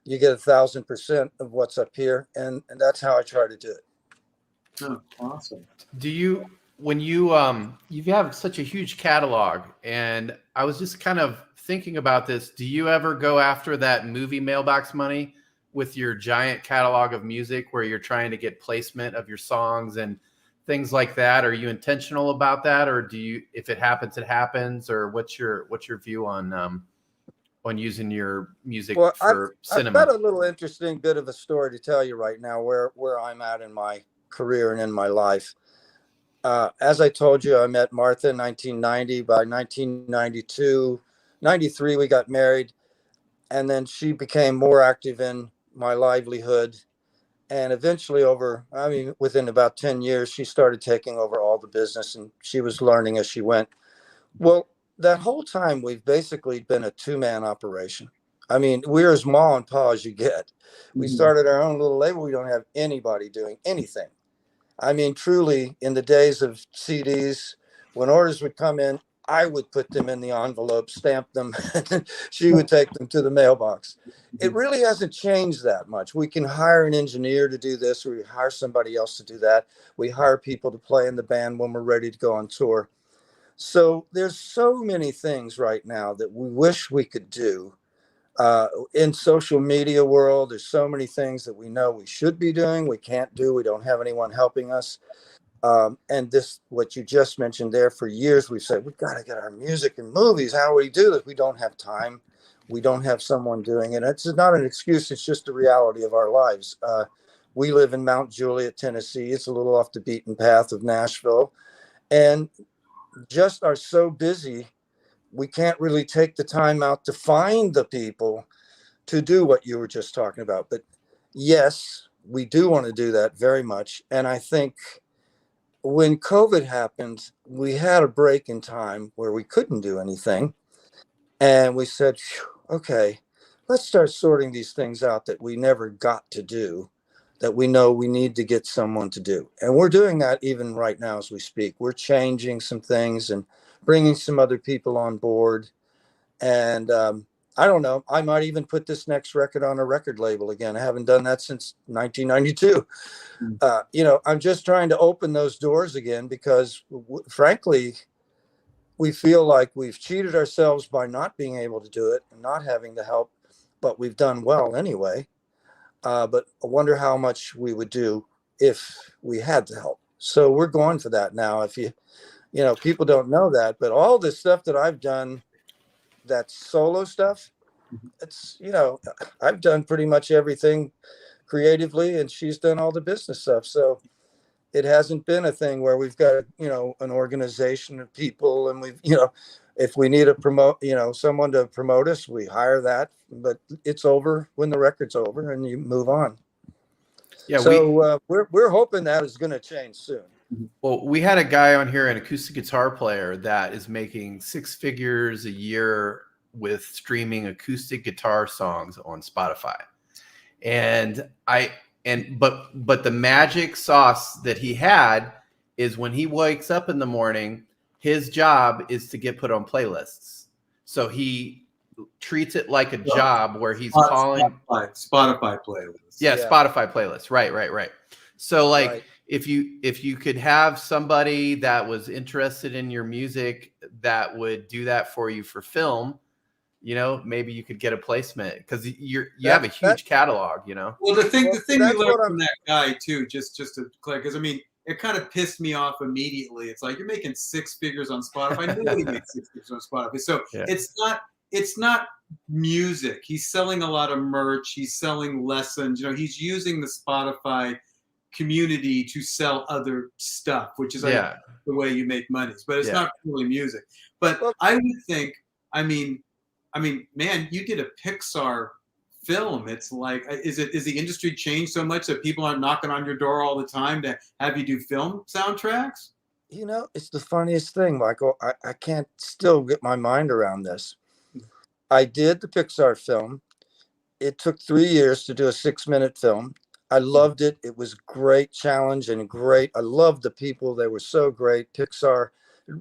you get 1,000% of what's up here. And that's how I try to do it. Oh, awesome. Do you, when you have such a huge catalog, and I was just kind of thinking about this, do you ever go after that movie mailbox money with your giant catalog of music where you're trying to get placement of your songs and things like that? Are you intentional about that, or do you, if it happens, it happens? Or what's your view on using your music for cinema? I've got a little interesting bit of a story to tell you right now where I'm at in my career and in my life. As I told you, I met Martha in 1990. By 1992, 93, we got married. And then she became more active in my livelihood. And eventually within about 10 years, she started taking over all the business, and she was learning as she went. Well, that whole time, we've basically been a two-man operation. I mean, we're as ma and pa as you get. We started our own little label. We don't have anybody doing anything. I mean, truly, in the days of CDs, when orders would come in, I would put them in the envelope, stamp them, and she would take them to the mailbox. It really hasn't changed that much. We can hire an engineer to do this, or we hire somebody else to do that. We hire people to play in the band when we're ready to go on tour. So there's so many things right now that we wish we could do. In social media world, there's so many things that we know we should be doing, we can't do, we don't have anyone helping us. And this, what you just mentioned there, for years we've said, we've got to get our music and movies. How do we do this? We don't have time. We don't have someone doing it. It's not an excuse. It's just the reality of our lives. We live in Mount Juliet, Tennessee. It's a little off the beaten path of Nashville, and just are so busy. We can't really take the time out to find the people to do what you were just talking about. But yes, we do want to do that very much. And I think when COVID happened, we had a break in time where we couldn't do anything. And we said, okay, let's start sorting these things out that we never got to do, that we know we need to get someone to do. And we're doing that even right now as we speak. We're changing some things and bringing some other people on board. And I don't know, I might even put this next record on a record label again. I haven't done that since 1992. I'm just trying to open those doors again because, frankly, we feel like we've cheated ourselves by not being able to do it and not having the help, but we've done well anyway. But I wonder how much we would do if we had the help. So we're going for that now. If people don't know that, but all this stuff that I've done, that solo stuff, it's, I've done pretty much everything creatively, and she's done all the business stuff. So it hasn't been a thing where we've got, an organization of people, and we've, if we need to someone to promote us, we hire that, but it's over when the record's over and you move on. Yeah. So we're hoping that is going to change soon. Well, we had a guy on here, an acoustic guitar player that is making 6 figures a year with streaming acoustic guitar songs on Spotify. But the magic sauce that he had is when he wakes up in the morning, his job is to get put on playlists. So he treats it like a job where he's calling Spotify playlists. Yeah, Spotify playlists. Right. So if you could have somebody that was interested in your music that would do that for you for film, maybe you could get a placement because you have a huge catalog, Well, the thing we learned from that guy too, just to clear, because it kind of pissed me off immediately. It's like, you're making 6 figures on Spotify. Nobody makes 6 figures on Spotify. So it's not music. He's selling a lot of merch. He's selling lessons. He's using the Spotify community to sell other stuff, which is the way you make money. But it's not really music. But I would think, man, you did a Pixar film. It's like, is the industry changed so much that people aren't knocking on your door all the time to have you do film soundtracks? It's the funniest thing, Michael. I can't still get my mind around this. I did the Pixar film. It took 3 years to do a 6-minute film. I loved it. It was a great challenge and great. I loved the people. They were so great. Pixar,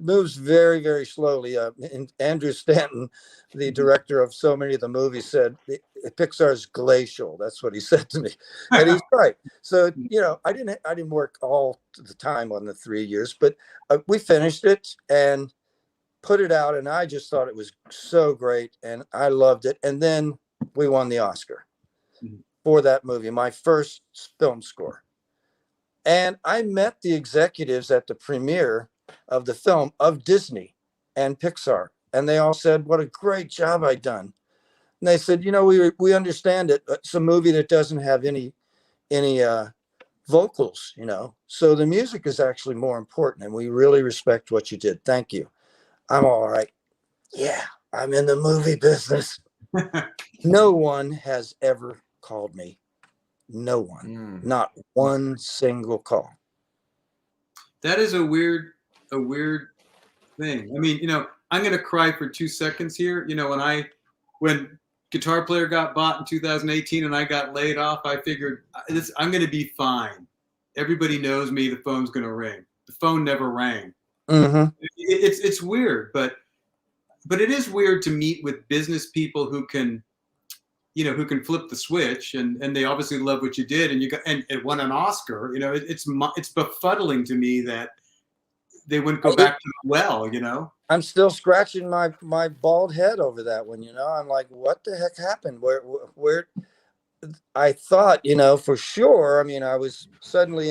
moves very, very slowly. And Andrew Stanton, the director of so many of the movies, said Pixar's glacial. That's what he said to me, and he's right. So I didn't work all the time on the 3 years, but we finished it and put it out, and I just thought it was so great, and I loved it. And then we won the Oscar for that movie, my first film score. And I met the executives at the premiere of the film of Disney and Pixar, and they all said what a great job I'd done. And they said, we understand it. It's a movie that doesn't have any vocals, so the music is actually more important, and we really respect what you did. Thank you. I'm all right. Yeah, I'm in the movie business. No one has ever called me. No one. Not one single call. That is a weird thing. I mean, I'm going to cry for 2 seconds here. When Guitar Player got bought in 2018 and I got laid off, I figured I'm going to be fine. Everybody knows me. The phone's going to ring. The phone never rang. Mm-hmm. It's weird, but it is weird to meet with business people who can flip the switch, and they obviously love what you did, and it won an Oscar. It's befuddling to me that they wouldn't go back to the well. I'm still scratching my bald head over that one. I'm like, what the heck happened? Where I thought, for sure. I mean, I was suddenly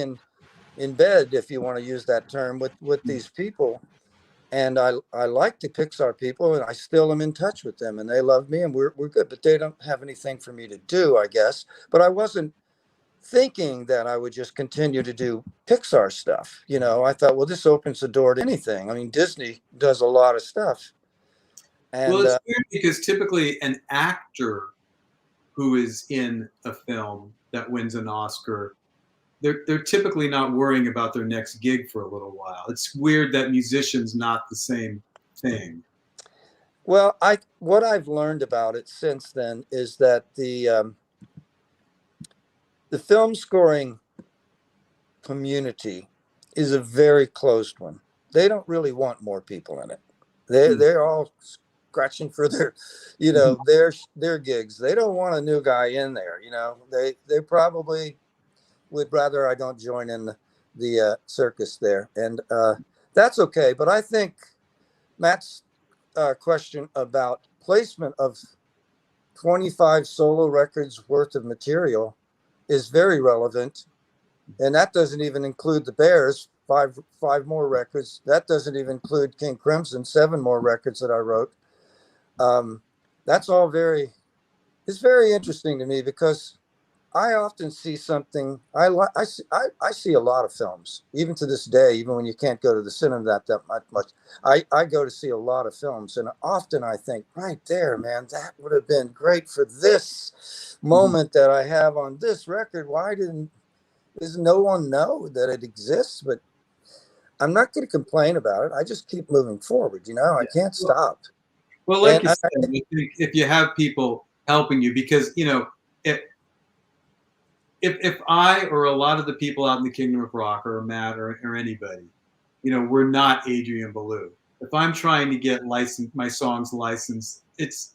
in bed, if you want to use that term, with these people. And I like the Pixar people, and I still am in touch with them, and they love me, and we're good, but they don't have anything for me to do, I guess. But I wasn't thinking that I would just continue to do Pixar stuff. I thought, well, this opens the door to anything. I mean, Disney does a lot of stuff. And, well, it's weird because typically an actor who is in a film that wins an Oscar, they're typically not worrying about their next gig for a little while. It's weird that musicians not the same thing. Well, what I've learned about it since then is that the film scoring community is a very closed one. They don't really want more people in it. They're all scratching for their their gigs. They don't want a new guy in there. They probably would rather I don't join in the circus there, and that's okay. But I think Matt's question about placement of 25 solo records worth of material is very relevant, and that doesn't even include the Bears, five more records. That doesn't even include King Crimson, 7 more records that I wrote. That's all it's very interesting to me, because I often see something. I see a lot of films, even to this day, even when you can't go to the cinema that much. I go to see a lot of films, and often I think, right there, man, that would have been great for this moment that I have on this record. Why does no one know that it exists? But I'm not going to complain about it. I just keep moving forward. I can't stop. Well, like you said, I think if you have people helping you, because if I or a lot of the people out in the Kingdom of Rock, or Matt or anybody, we're not Adrian Belew. If I'm trying to get my songs licensed,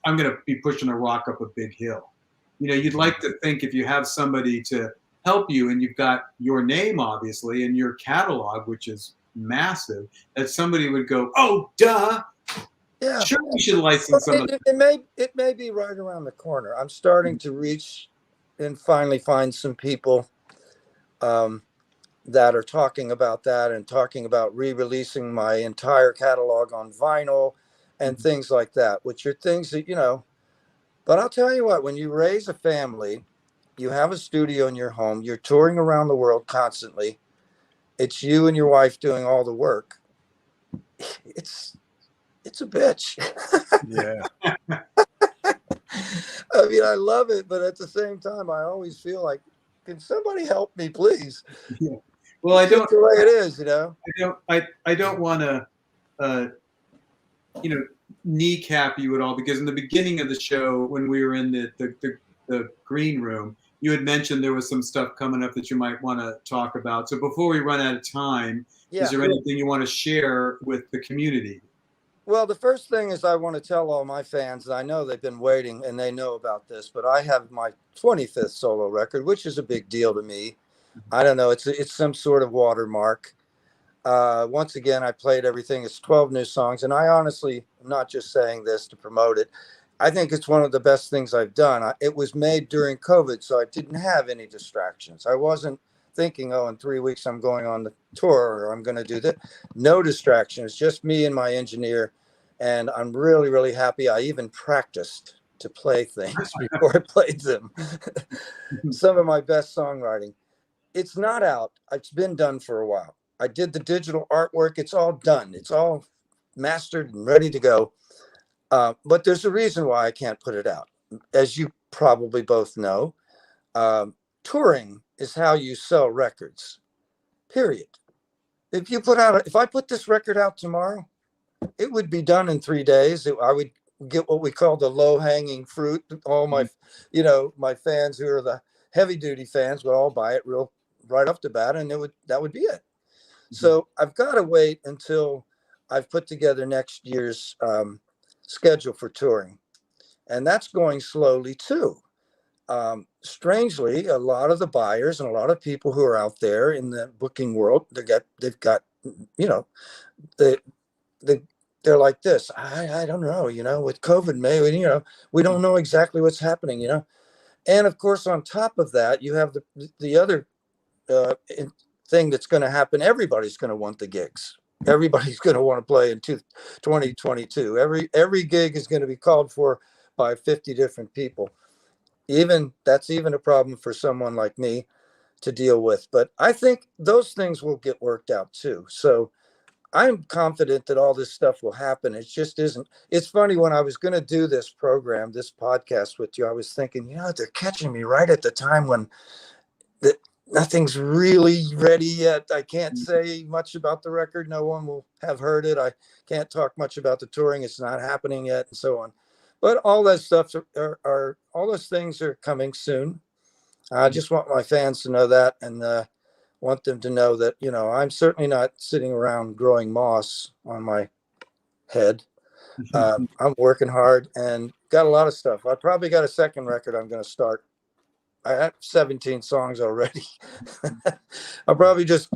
I'm going to be pushing a rock up a big hill. You'd like to think if you have somebody to help you, and you've got your name, obviously, and your catalog, which is massive, that somebody would go, oh, duh. Yeah, sure, we should license some. It may be right around the corner. I'm starting to reach and finally find some people that are talking about that, and talking about re-releasing my entire catalog on vinyl and things like that, which are things that, but I'll tell you what, when you raise a family, you have a studio in your home, you're touring around the world constantly, it's you and your wife doing all the work. It's a bitch. Yeah. I mean, I love it, but at the same time, I always feel like, can somebody help me, please? Yeah. Well, I don't. The way it is, I don't want to, kneecap you at all, because in the beginning of the show, when we were in the green room, you had mentioned there was some stuff coming up that you might want to talk about. So before we run out of time, Yeah. Is there anything you want to share with the community? Well, the first thing is I want to tell all my fans that I know they've been waiting and they know about this, but I have my 25th solo record, which is a big deal to me. I don't know. It's some sort of watermark. Once again, I played everything. It's 12 new songs. And I honestly, am not just saying this to promote it. I think it's one of the best things I've done. It was made during COVID, so I didn't have any distractions. I wasn't thinking, oh, in 3 weeks I'm going on the tour or I'm going to do that. No distractions, just me and my engineer. And I'm really, really happy. I even practiced to play things before I played them. Some of my best songwriting. It's not out. It's been done for a while. I did the digital artwork. It's all done. It's all mastered and ready to go. But there's a reason why I can't put it out. As you probably both know, touring is how you sell records, period. If I put this record out tomorrow, it would be done in 3 days. I would get what we call the low hanging fruit. All my, my fans who are the heavy duty fans would all buy it right off the bat, and that would be it. So I've got to wait until I've put together next year's schedule for touring, and that's going slowly too. Strangely, a lot of the buyers and a lot of people who are out there in the booking world, they've got, they're like this. I don't know, with COVID, maybe, we don't know exactly what's happening, And of course, on top of that, you have the other thing that's going to happen. Everybody's going to want the gigs. Everybody's going to want to play in 2022. Every gig is going to be called for by 50 different people. That's even a problem for someone like me to deal with. But I think those things will get worked out too. So I'm confident that all this stuff will happen. It just isn't. It's funny, when I was going to do this program, this podcast with you, I was thinking, they're catching me right at the time when nothing's really ready yet. I can't say much about the record. No one will have heard it. I can't talk much about the touring. It's not happening yet, and so on. But all that stuff are all those things are coming soon. I just want my fans to know that, and want them to know that, I'm certainly not sitting around growing moss on my head. I'm working hard and got a lot of stuff. I probably got a second record I'm going to start. I have 17 songs already. I'll probably just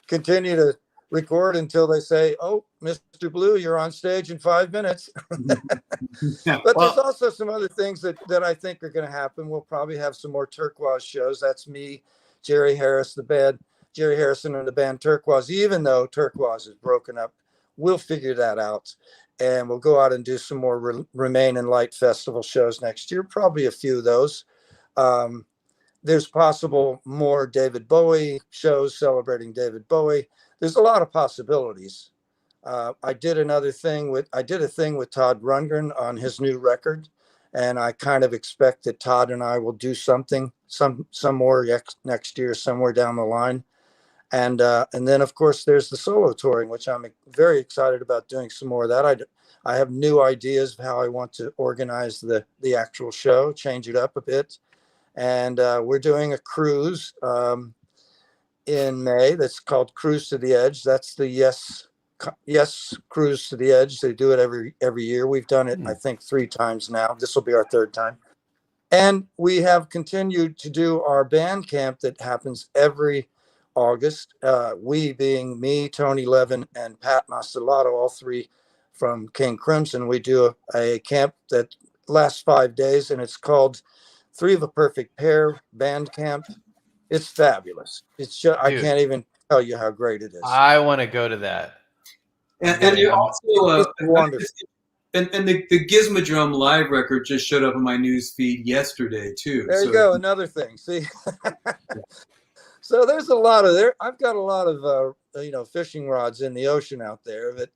continue to record until they say, "Oh, Mr. Blue, you're on stage in 5 minutes." But there's also some other things that I think are going to happen. We'll probably have some more Turquoise shows. That's me, Jerry Harrison and the band Turquoise. Even though Turquoise is broken up, we'll figure that out. And we'll go out and do some more Remain in Light Festival shows next year. Probably a few of those. There's possible more David Bowie shows celebrating David Bowie. There's a lot of possibilities. I did a thing with Todd Rundgren on his new record, and I kind of expect that Todd and I will do some more next year, somewhere down the line. And then of course there's the solo touring, which I'm very excited about doing some more of that. I have new ideas of how I want to organize the actual show, change it up a bit. And we're doing a cruise in May that's called Cruise to the Edge. That's the Yes Cruise to the Edge. They do it every year. We've done it, I think, 3 times now. This will be our 3rd time. And we have continued to do our band camp that happens every August. We being me, Tony Levin, and Pat Masalato, all 3 from King Crimson. We do a camp that lasts 5 days, and it's called 3 of a Perfect Pair Band Camp. It's fabulous. It's just, I can't even tell you how great it is. I want to go to that. And you're also wonderful. And the Gizmodrome live record just showed up on my news feed yesterday too. There you go, another thing. See, so there's a lot of there. I've got a lot of fishing rods in the ocean out there, but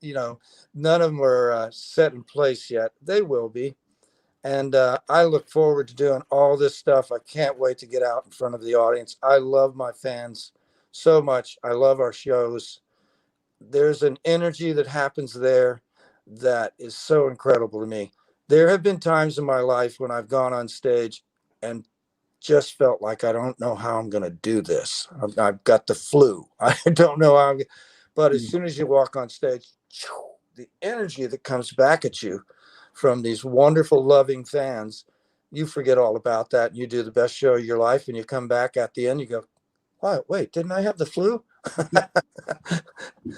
none of them are set in place yet. They will be. And I look forward to doing all this stuff. I can't wait to get out in front of the audience. I love my fans so much. I love our shows. There's an energy that happens there that is so incredible to me. There have been times in my life when I've gone on stage and just felt like I don't know how I'm going to do this. I've got the flu. I don't know how But as soon as you walk on stage, the energy that comes back at you from these wonderful, loving fans, you forget all about that. And you do the best show of your life, and you come back at the end, you go, "What? Wait, didn't I have the flu?" Well,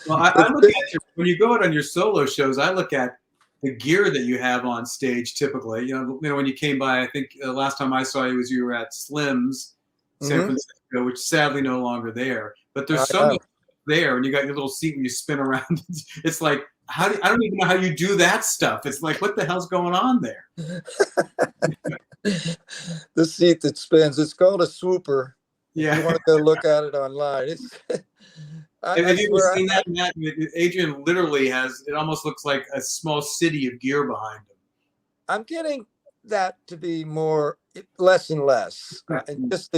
I look at when you go out on your solo shows, I look at the gear that you have on stage typically. You know, when you came by, I think the last time I saw you was you were at Slim's, San Francisco, which sadly no longer there. But there's so much there, and you got your little seat and you spin around. It's like, I don't even know how you do that stuff. It's like, what the hell's going on there? The seat that spins. It's called a swooper. Yeah. You want to go look at it online. Have you ever seen that, Matt? Adrian literally has, it almost looks like a small city of gear behind him. I'm getting that to be less and less. And just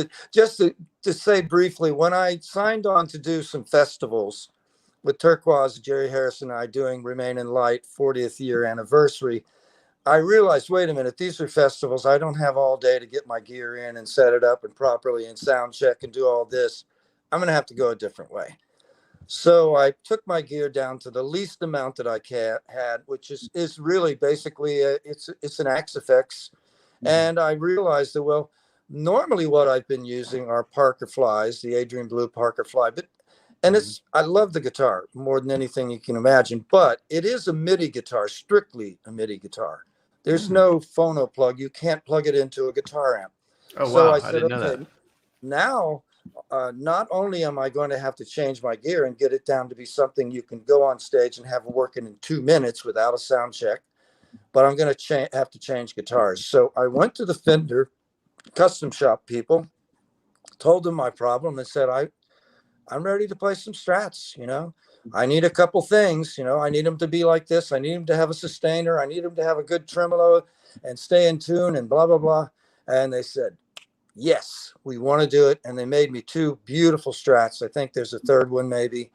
to say briefly, when I signed on to do some festivals with Turquoise, Jerry Harris and I doing Remain in Light 40th year anniversary, I realized, wait a minute, these are festivals. I don't have all day to get my gear in and set it up and properly and sound check and do all this. I'm going to have to go a different way. So I took my gear down to the least amount that I had, which is really basically it's an Axe-Fx. And I realized that, well, normally what I've been using are Parker Flies, the Adrian Belew Parker Fly, and I love the guitar more than anything you can imagine, but it is a MIDI guitar, strictly a MIDI guitar. There's no phono plug. You can't plug it into a guitar amp. Oh, so wow. I said, I didn't know that. Now, not only am I going to have to change my gear and get it down to be something you can go on stage and have it working in 2 minutes without a sound check, but I'm going to have to change guitars. So I went to the Fender custom shop people, told them my problem, and said, I'm ready to play some Strats, you know. I need a couple things, you know. I need them to be like this. I need them to have a sustainer. I need them to have a good tremolo and stay in tune and blah, blah, blah. And they said, yes, we want to do it. And they made me 2 beautiful Strats. I think there's a third one maybe.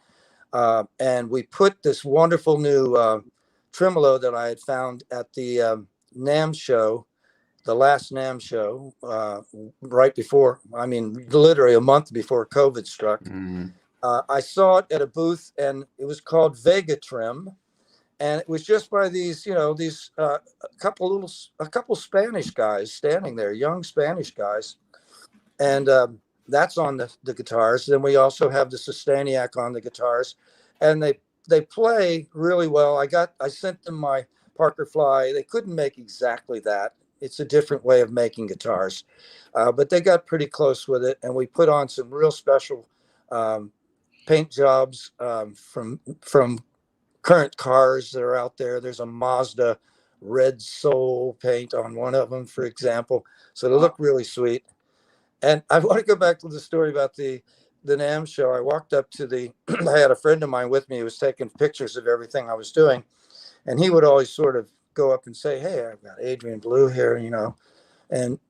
And we put this wonderful new tremolo that I had found at the NAMM show, the last NAMM show, right before, I mean, literally a month before COVID struck. I saw it at a booth, and it was called Vega Trim. And it was just by these, you know, a couple Spanish guys standing there, young Spanish guys. And that's on the guitars. Then we also have the Sustainiac on the guitars, and they play really well. I sent them my Parker Fly. They couldn't make exactly that. It's a different way of making guitars, but they got pretty close with it. And we put on some real special paint jobs from current cars that are out there. There's a Mazda red soul paint on one of them, for example. So they look really sweet. And I want to go back to the story about the NAMM show. I walked up to I had a friend of mine with me who was taking pictures of everything I was doing. And he would always sort of go up and say, hey, I've got Adrian Belew here, you know. And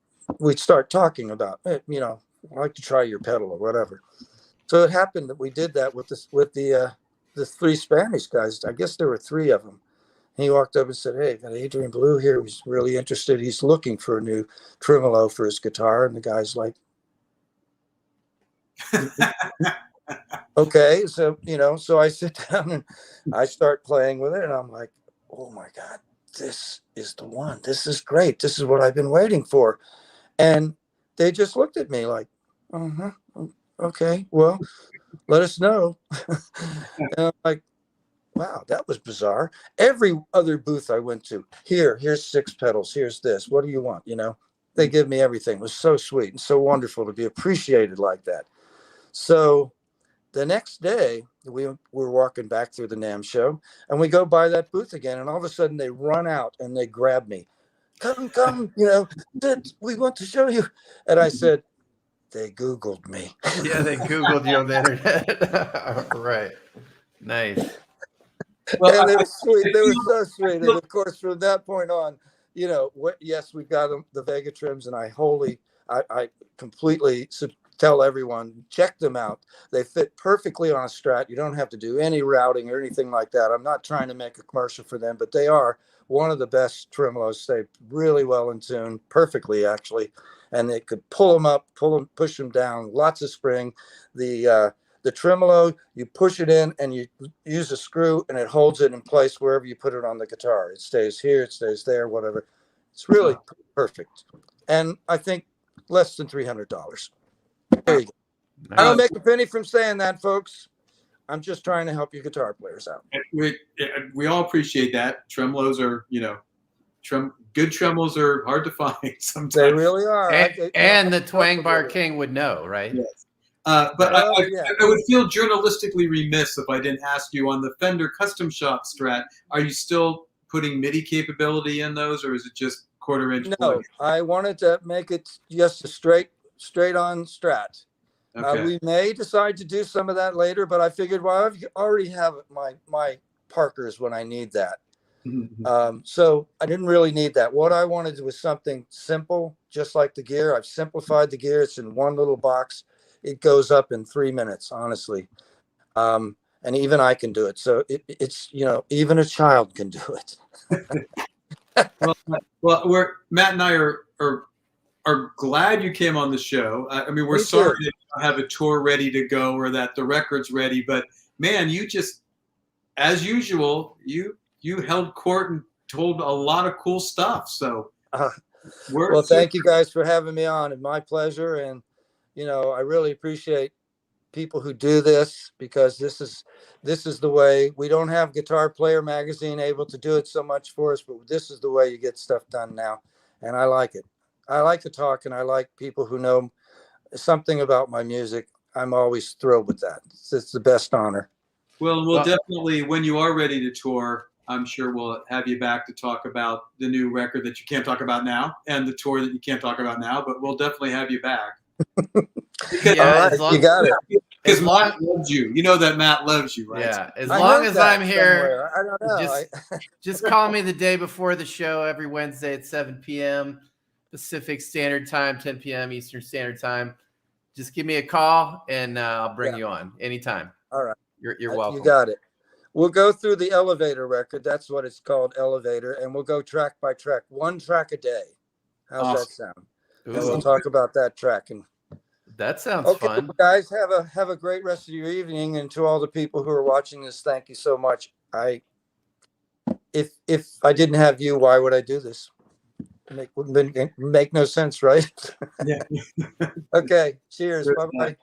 we'd start talking about, hey, you know, I'd like to try your pedal or whatever. So it happened that we did that with the 3 Spanish guys. I guess there were 3 of them. And he walked up and said, hey, got Adrian Belew here. He's really interested. He's looking for a new tremolo for his guitar. And the guy's like, okay. So, you know, so I sit down and I start playing with it. And I'm like, oh my God, this is the one. This is great. This is what I've been waiting for. And they just looked at me like, okay, well, let us know. And I'm like, wow, that was bizarre. Every other booth I went to, here's 6 pedals. Here's this. What do you want? You know, they give me everything. It was so sweet and so wonderful to be appreciated like that. So the next day, we were walking back through the NAMM show, and we go by that booth again, and all of a sudden they run out and they grab me. Come, you know, we want to show you. And I said, they Googled me. Yeah, they Googled you on the internet. Right. Nice. Well, and they were sweet. They were so sweet. And of course, from that point on, you know, yes, we've got the Vega trims, and I completely tell everyone, check them out. They fit perfectly on a Strat. You don't have to do any routing or anything like that. I'm not trying to make a commercial for them, but they are one of the best tremolos. They're really well in tune, perfectly actually, and they could pull them up, push them down. Lots of spring. The the tremolo, you push it in and you use a screw and it holds it in place wherever you put it on the guitar. It stays here, it stays there, whatever. It's really perfect. And I think less than $300. There you go. I don't make a penny from saying that, folks. I'm just trying to help you guitar players out. We all appreciate that. Tremolos are, good tremolos are hard to find sometimes. They really are. And the Twang Bar King would know, right? Yes. But I would feel journalistically remiss if I didn't ask you on the Fender Custom Shop Strat, are you still putting MIDI capability in those, or is it just quarter-inch? No, I wanted to make it just a straight-on Strat. Okay. We may decide to do some of that later, but I figured, well, I already have my Parkers when I need that. So I didn't really need that. What I wanted was something simple, just like the gear. I've simplified the gear. It's in one little box. It goes up in 3 minutes, honestly. And even I can do it. So it's, even a child can do it. well, Matt and I are glad you came on the show. I mean, we're sorry to have a tour ready to go or that the record's ready, but man, you just, as usual, you held court and told a lot of cool stuff. So, well, thank you guys for having me on. It's my pleasure. And, I really appreciate people who do this, because this is the way. We don't have Guitar Player Magazine able to do it so much for us, but this is the way you get stuff done now. And I like it. I like to talk, and I like people who know something about my music. I'm always thrilled with that. It's the best honor. Well, we'll definitely, when you are ready to tour, I'm sure we'll have you back to talk about the new record that you can't talk about now and the tour that you can't talk about now, but we'll definitely have you back. You got it. Because Matt loves you. You know that Matt loves you, right? Yeah. As long as I'm here, I don't know. Just call me the day before the show every Wednesday at 7 p.m. Pacific Standard Time, 10 p.m. Eastern Standard Time. Just give me a call and I'll bring you on anytime. All right. You're welcome. You got it. We'll go through the Elevator record. That's what it's called, Elevator. And we'll go track by track, one track a day. How's that sound? And we'll talk about that track. And that sounds fun. Well, guys, have a great rest of your evening. And to all the people who are watching this, thank you so much. If I didn't have you, why would I do this? Wouldn't make no sense, right? Yeah. Okay. Cheers. Bye-bye.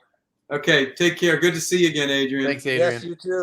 Okay. Take care. Good to see you again, Adrian. Thanks, Adrian. Yes, you too.